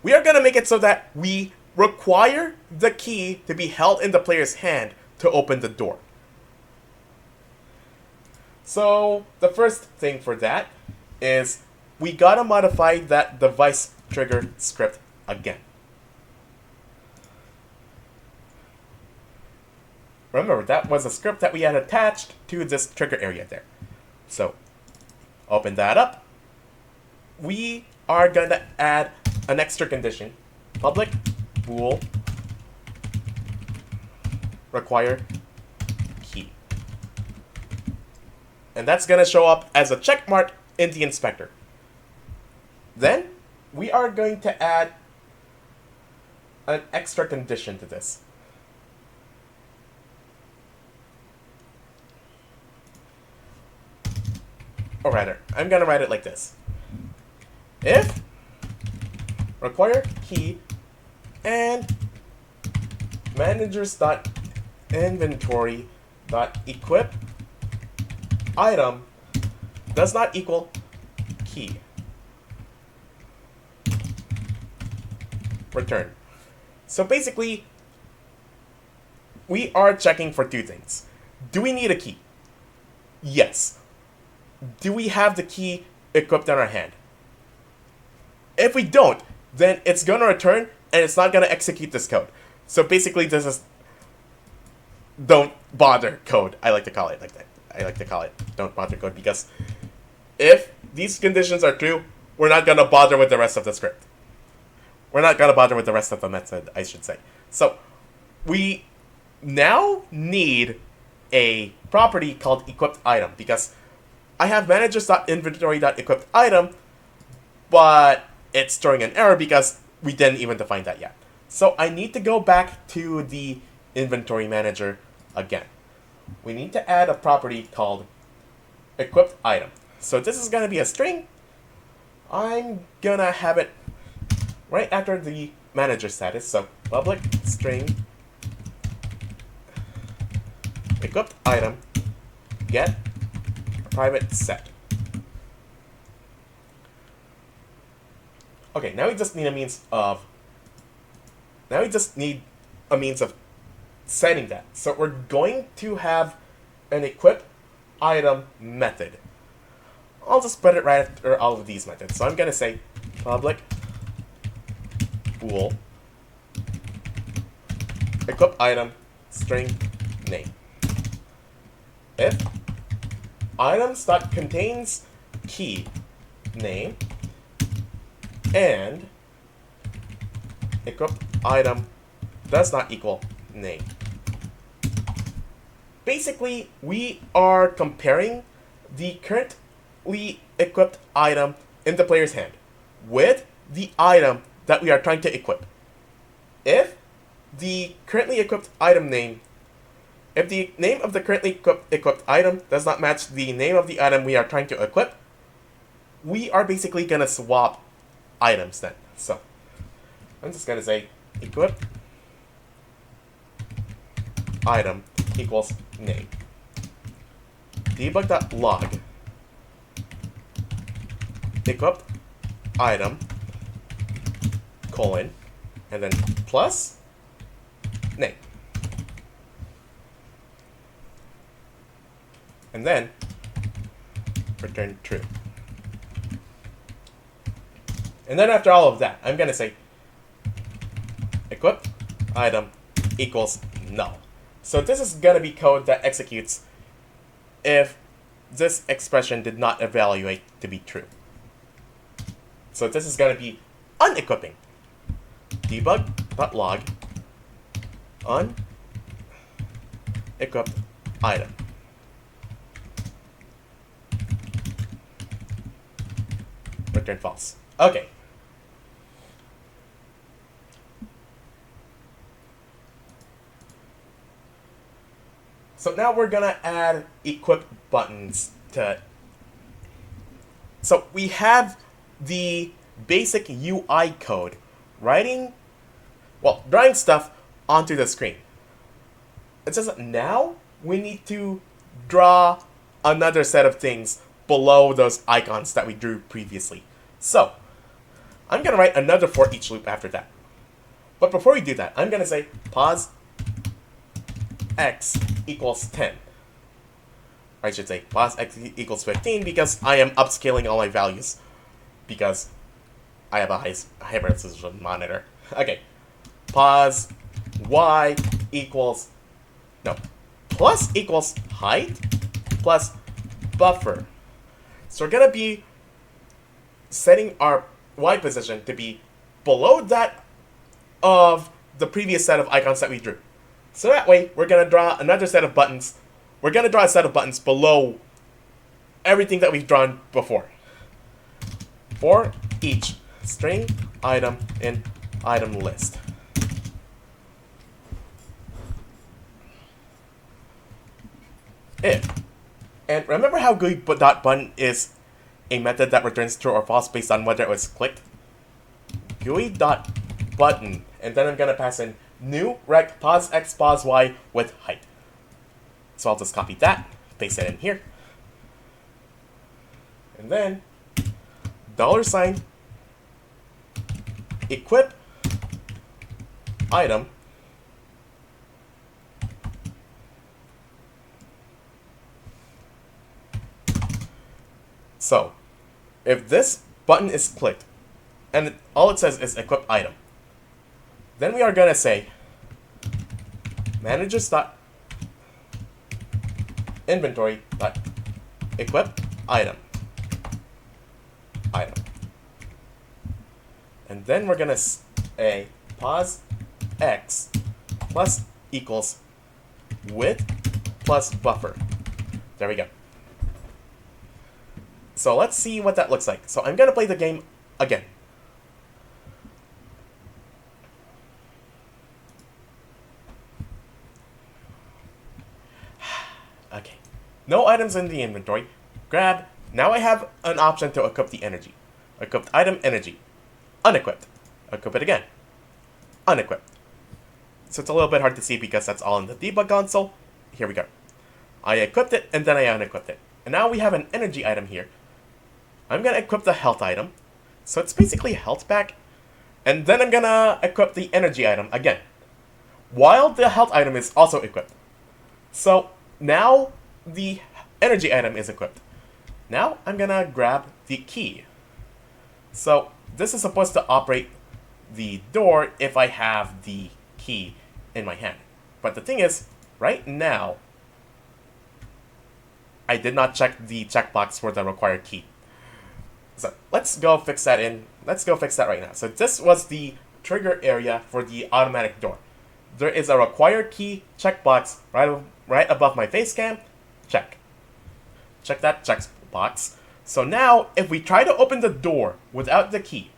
[SPEAKER 1] We are going to make it so that we require the key to be held in the player's hand to open the door. So the first thing for that is we gotta modify that device trigger script again. Remember, that was a script that we had attached to this trigger area there. So open that up. We are gonna add an extra condition. Public bool require key. And that's gonna show up as a check mark in the inspector. Then we are going to add an extra condition to this. Or rather, I'm gonna write it like this. If require key and managers.inventory.equip item does not equal key, return. So basically, we are checking for two things. Do we need a key? Yes. Do we have the key equipped in our hand? If we don't, then it's going to return and it's not going to execute this code. So basically, this is don't bother code. I like to call it like that. I like to call it don't bother code because if these conditions are true, we're not going to bother with the rest of the script. We're not going to bother with the rest of the method, I should say. So we now need a property called equipped item because I have managers.inventory.equipped item, but it's throwing an error because we didn't even define that yet. So I need to go back to the inventory manager again. We need to add a property called equipped item. So this is going to be a string. I'm going to have it right after the manager status. So public string equipped item get private set. Okay, now we just need a means of setting that. So we're going to have an equip item method. I'll just put it right after all of these methods. So I'm gonna say public bool equip item string name. If items.contains key name and equip item does not equal name. Basically, we are comparing the currently equipped item in the player's hand with the item that we are trying to equip. If the currently equipped item name If the name of the currently equipped item does not match the name of the item we are trying to equip, we are basically going to swap items then. So, I'm just going to say equip item equals name. Debug.log equipped item colon and then plus name. And then return true. And then after all of that, I'm going to say equip item equals null. So this is going to be code that executes if this expression did not evaluate to be true. So this is going to be unequipping. Debug.log unequipped item. Return false. Okay. So now we're gonna add equip buttons to. So we have the basic UI code drawing stuff onto the screen. It says that now we need to draw another set of things below those icons that we drew previously. So, I'm going to write another for each loop after that. But before we do that, I'm going to say pause x equals 10. I should say pos x equals 15 because I am upscaling all my values because I have a high precision monitor. Okay, pos y equals, no, plus equals height plus buffer. So we're gonna be setting our y position to be below that of the previous set of icons that we drew. So that way, we're gonna draw another set of buttons. We're gonna draw a set of buttons below everything that we've drawn before. For each string, item, and item list. If. And remember how GUI.button is a method that returns true or false based on whether it was clicked? GUI.button. And then I'm gonna pass in new rect pos x pos y with height. So I'll just copy that, paste it in here. And then $, equip item So, if this button is clicked, and all it says is equip item, then we are going to say managers.inventory.equip item. And then we're going to say pos x plus equals width plus buffer. There we go. So let's see what that looks like. So I'm going to play the game again. Okay. No items in the inventory. Grab. Now I have an option to equip the energy. Equipped item energy. Unequipped. Equip it again. Unequipped. So it's a little bit hard to see because that's all in the debug console. Here we go. I equipped it and then I unequipped it. And now we have an energy item here. I'm going to equip the health item. So it's basically a health pack. And then I'm going to equip the energy item again, while the health item is also equipped. So now the energy item is equipped. Now I'm going to grab the key. So this is supposed to operate the door if I have the key in my hand. But the thing is, right now, I did not check the checkbox for the required key. So let's go fix that right now. So this was the trigger area for the automatic door. There is a required key checkbox right above my face cam. Check. Check that checkbox. So now, if we try to open the door without the key,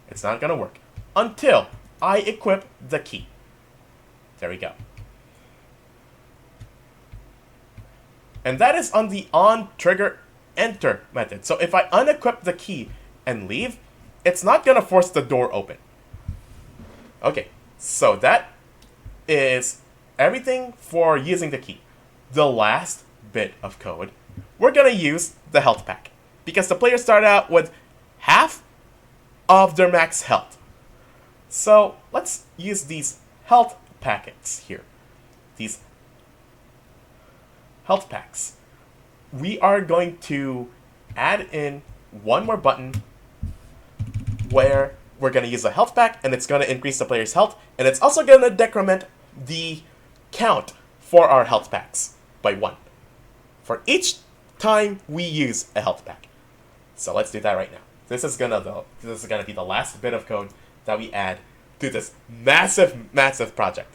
[SPEAKER 1] it's not going to work until I equip the key. There we go. And that is on the on-trigger-enter method. So if I unequip the key and leave, it's not going to force the door open. Okay, so that is everything for using the key. The last bit of code, we're going to use the health pack, because the players start out with half of their max health. So let's use these health packets here. These health packs. We are going to add in one more button where we're going to use a health pack, and it's going to increase the player's health, and it's also going to decrement the count for our health packs by 1 for each time we use a health pack. So let's do that right now. This is gonna be the last bit of code that we add to this massive project.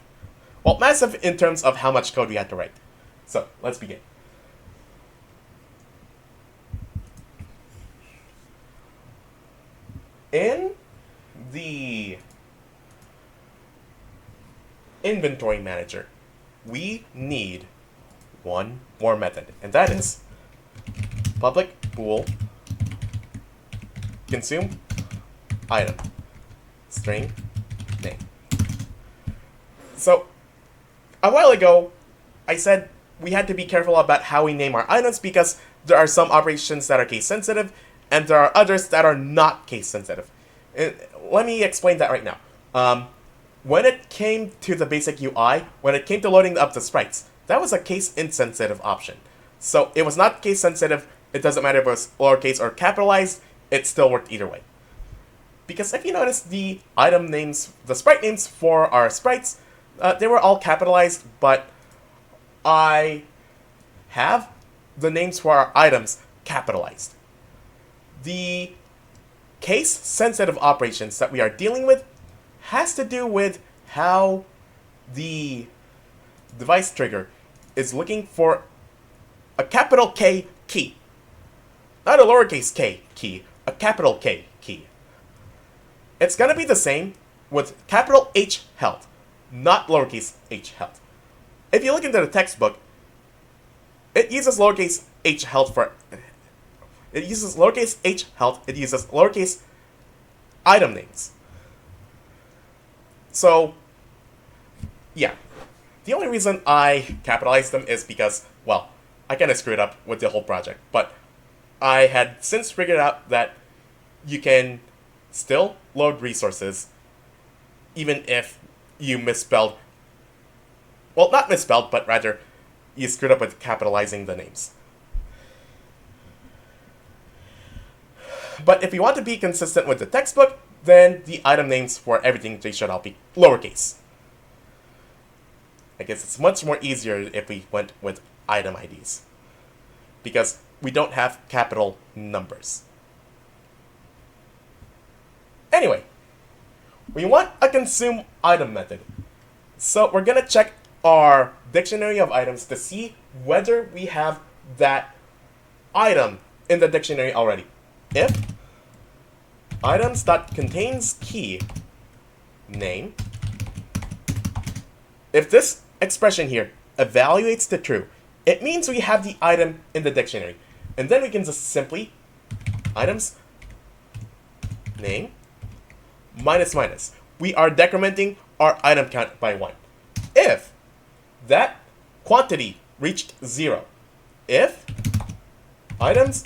[SPEAKER 1] Well, massive in terms of how much code we had to write. So let's begin. In the inventory manager, we need one more method, and that is public bool consume item string name. So a while ago, I said we had to be careful about how we name our items because there are some operations that are case sensitive and there are others that are not case sensitive. Let me explain that right now. When it came to the basic UI, when it came to loading up the sprites, that was a case-insensitive option. So it was not case-sensitive. It doesn't matter if it was lowercase or capitalized. It still worked either way. Because if you notice, the item names, the sprite names for our sprites, they were all capitalized, but I have the names for our items capitalized. The case-sensitive operations that we are dealing with has to do with how the device trigger is looking for a capital K key. Not a lowercase k key, a capital K key. It's going to be the same with capital H held, not lowercase h held. If you look into the textbook, it uses lowercase h held for... It uses lowercase h held, it uses lowercase item names. So, yeah. The only reason I capitalized them is because, well, I kind of screwed up with the whole project. But I had since figured out that you can still load resources even if you misspelled... Well, not misspelled, but rather you screwed up with capitalizing the names. But if you want to be consistent with the textbook, then the item names for everything, they should all be lowercase. I guess it's much more easier if we went with item IDs, because we don't have capital numbers. Anyway, we want a consume item method. So we're going to check our dictionary of items to see whether we have that item in the dictionary already. If items.contains key name, if this expression here evaluates to true, it means we have the item in the dictionary. And then we can just simply items name minus minus. We are decrementing our item count by 1. If that quantity reached 0, if items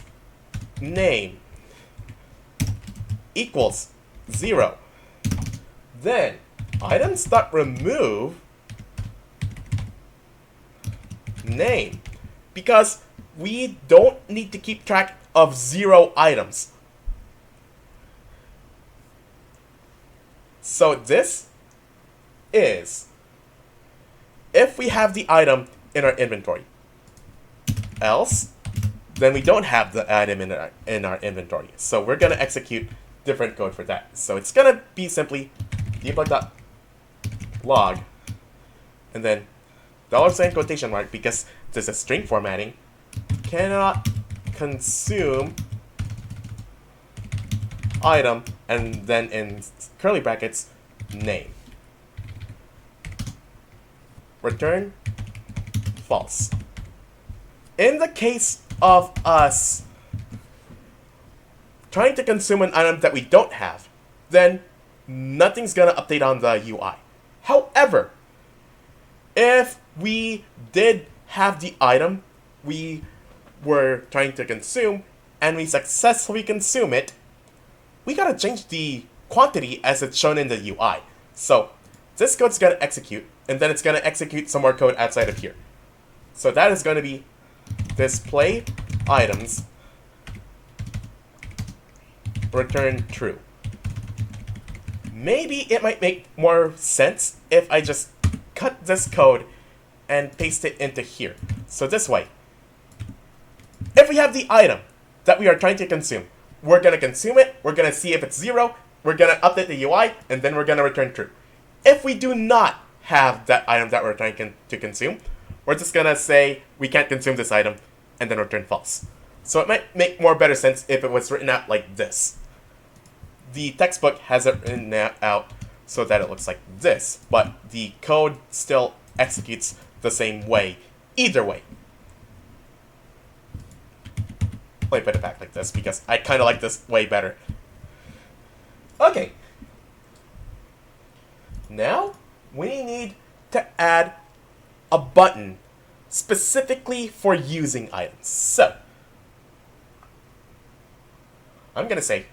[SPEAKER 1] name equals 0, then items.remove name, because we don't need to keep track of 0 items. So this is if we have the item in our inventory. Else, then we don't have the item in our inventory. So we're going to execute different code for that. So it's going to be simply debug.log and then $sign quotation mark, because this is string formatting, cannot consume item, and then in curly brackets, name. Return false. In the case of us trying to consume an item that we don't have, then nothing's gonna update on the UI. However, if we did have the item we were trying to consume and we successfully consume it, we gotta change the quantity as it's shown in the UI. So this code's gonna execute, and then it's gonna execute some more code outside of here. So that is gonna be display items return true. Maybe it might make more sense if I just cut this code and paste it into here. So this way, if we have the item that we are trying to consume, we're going to consume it, we're going to see if it's 0, we're going to update the UI, and then we're going to return true. If we do not have that item that we're trying to consume, we're just going to say we can't consume this item, and then return false. So it might make more better sense if it was written out like this. The textbook has it written out so that it looks like this, but the code still executes the same way, either way. Let me put it back like this, because I kind of like this way better. Okay. Now, we need to add a button specifically for using items. So, I'm going to say,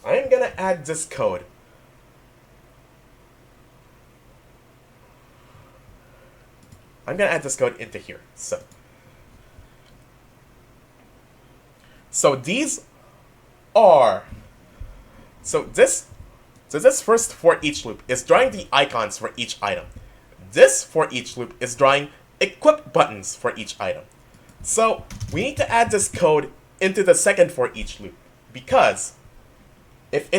[SPEAKER 1] I'm going to add this code I'm gonna add this code into here. So these are this first for each loop is drawing the icons for each item. This for each loop is drawing equip buttons for each item. So we need to add this code into the second for each loop, because if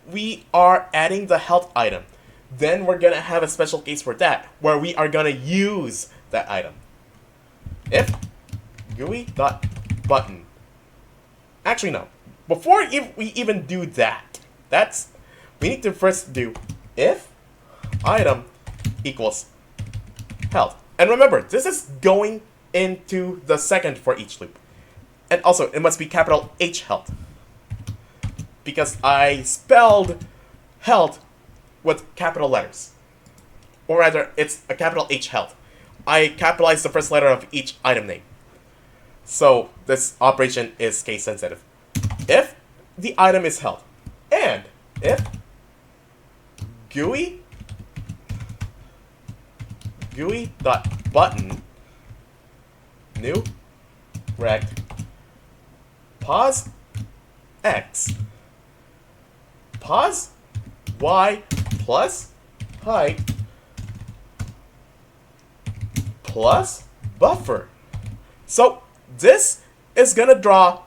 [SPEAKER 1] we are adding the health item, then we're gonna have a special case for that, where we are gonna use that item. If GUI.button. Actually, no. Before we even do that, we need to first do if item equals health. And remember, this is going into the second for each loop. And also, it must be capital H health, because I spelled health with capital letters. Or rather, it's a capital H health. I capitalized the first letter of each item name. So this operation is case sensitive. If the item is health, and if GUI.button new rect pos x pos y plus height plus buffer. So this is gonna draw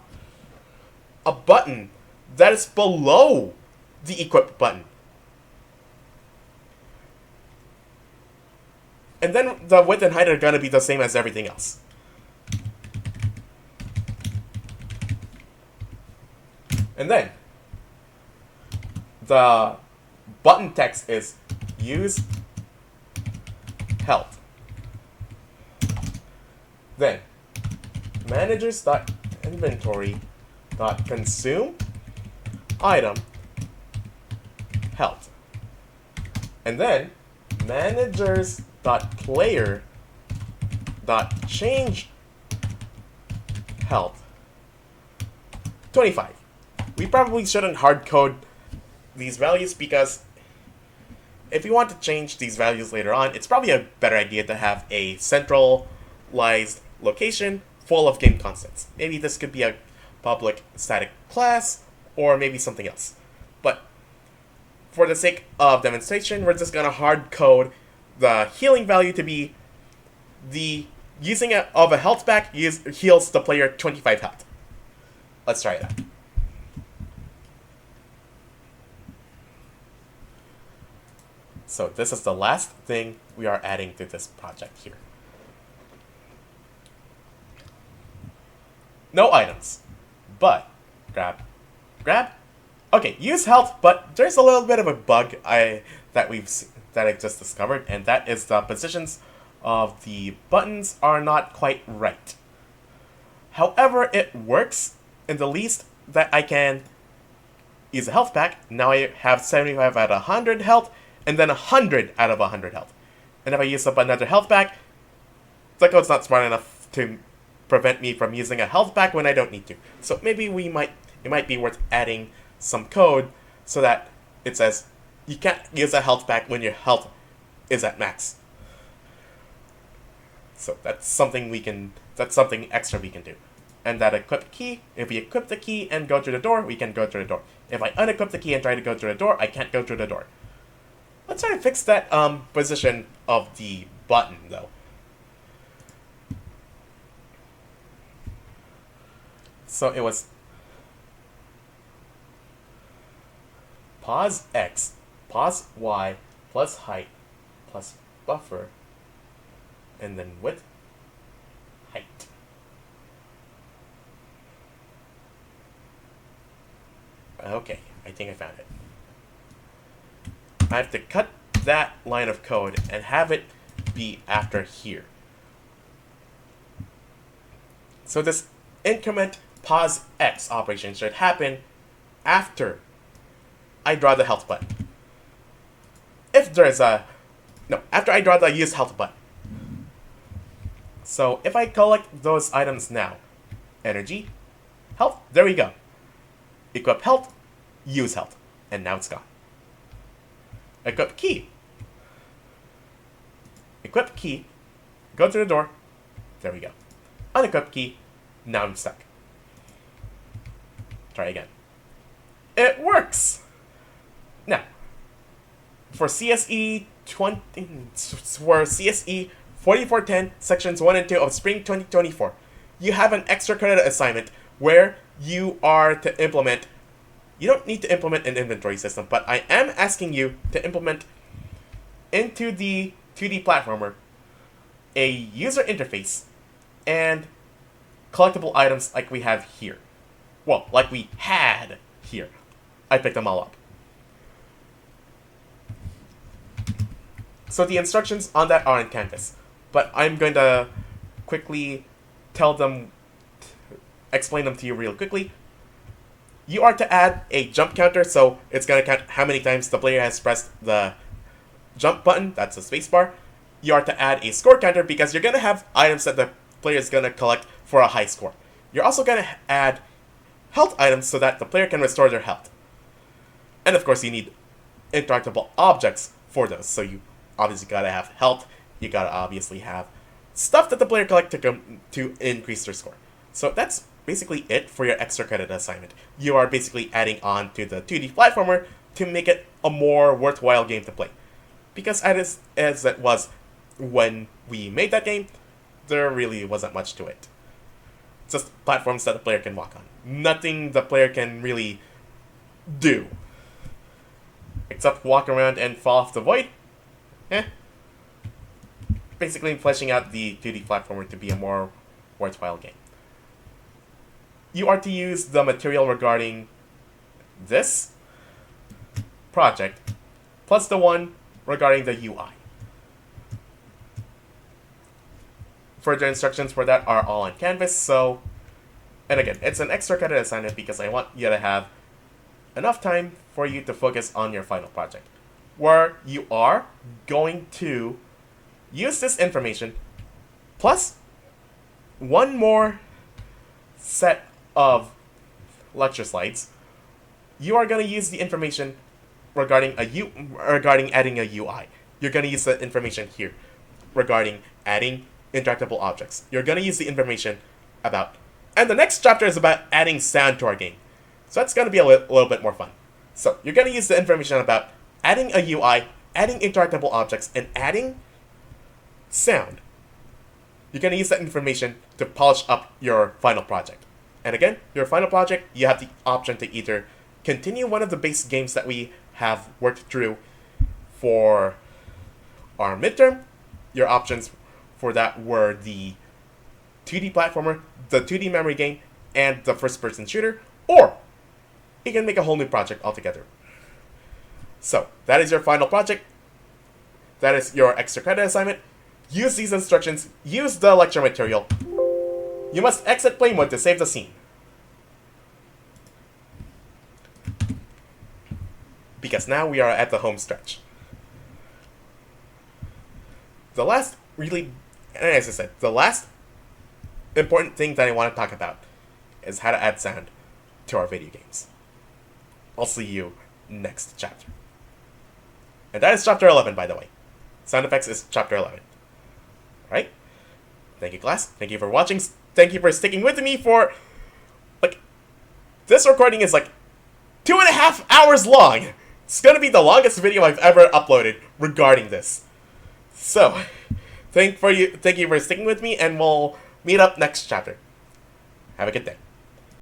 [SPEAKER 1] a button that is below the equip button. And then the width and height are gonna be the same as everything else. And then the button text is use health. Then managers.inventory.consume item health. And then managers.player.change health 25. We probably shouldn't hard code these values, because if we want to change these values later on, it's probably a better idea to have a centralized location full of game constants. Maybe this could be a public static class, or maybe something else. But for the sake of demonstration, we're just gonna hard code the healing value to be the using of a health pack heals the player 25 health. Let's try that. So this is the last thing we are adding to this project here. No items, but grab. Okay, use health, but there's a little bit of a bug that I just discovered, and that is the positions of the buttons are not quite right. However, it works in the least that I can use a health pack. Now I have 75 out of 100 health, and then 100 out of 100 health. And if I use up another health pack, the code's not smart enough to prevent me from using a health pack when I don't need to. So maybe it might be worth adding some code so that it says you can't use a health pack when your health is at max. So that's something extra we can do. And that equip key, if we equip the key and go through the door, we can go through the door. If I unequip the key and try to go through the door, I can't go through the door. Let's try to fix that position of the button, though. So it was pos x, pos y, plus height, plus buffer, and then width, height. Okay, I think I found it. I have to cut that line of code and have it be after here. So this increment pos x operation should happen after I draw the health button. After I draw the use health button. So if I collect those items now, energy, health, there we go. Equip health, use health, and now it's gone. Equip key. Equip key. Go to the door. There we go. Unequip key. Now I'm stuck. Try again. It works! Now, for CSE 4410 sections 1 and 2 of spring 2024, you have an extra credit assignment where you are to implement. You don't need to implement an inventory system, but I am asking you to implement into the 2D platformer a user interface and collectible items like we have here. Well, like we had here. I picked them all up. So the instructions on that are in Canvas, but I'm going to quickly explain them to you real quickly. You are to add a jump counter, so it's going to count how many times the player has pressed the jump button, that's the spacebar. You are to add a score counter because you're going to have items that the player is going to collect for a high score. You're also going to add health items so that the player can restore their health. And of course you need interactable objects for those, so you obviously got to have health, you got to obviously have stuff that the player collect to increase their score. So that's basically it for your extra credit assignment. You are basically adding on to the 2D platformer to make it a more worthwhile game to play. Because as it was when we made that game, there really wasn't much to it. Just platforms that the player can walk on. Nothing the player can really do. Except walk around and fall off the void. Basically fleshing out the 2D platformer to be a more worthwhile game. You are to use the material regarding this project, plus the one regarding the UI. Further instructions for that are all on Canvas, so... And again, it's an extra credit assignment because I want you to have enough time for you to focus on your final project, where you are going to use this information, plus one more set of lecture slides. You are going to use the information regarding adding a UI. You're going to use the information here regarding adding interactable objects. You're going to use the information about... And the next chapter is about adding sound to our game. So that's going to be a little bit more fun. So you're going to use the information about adding a UI, adding interactable objects, and adding sound. You're going to use that information to polish up your final project. And again, your final project, you have the option to either continue one of the base games that we have worked through for our midterm. Your options for that were the 2D platformer, the 2D memory game, and the first-person shooter, or you can make a whole new project altogether. So, that is your final project. That is your extra credit assignment. Use these instructions. Use the lecture material. You must exit play mode to save the scene. Because now we are at the home stretch. The last important thing that I want to talk about is how to add sound to our video games. I'll see you next chapter. And that is chapter 11, by the way. Sound effects is chapter 11. Alright? Thank you, class. Thank you for watching. Thank you for sticking with me for... this recording is 2.5 hours long. It's gonna be the longest video I've ever uploaded regarding this. So, thank you for sticking with me, and we'll meet up next chapter. Have a good day.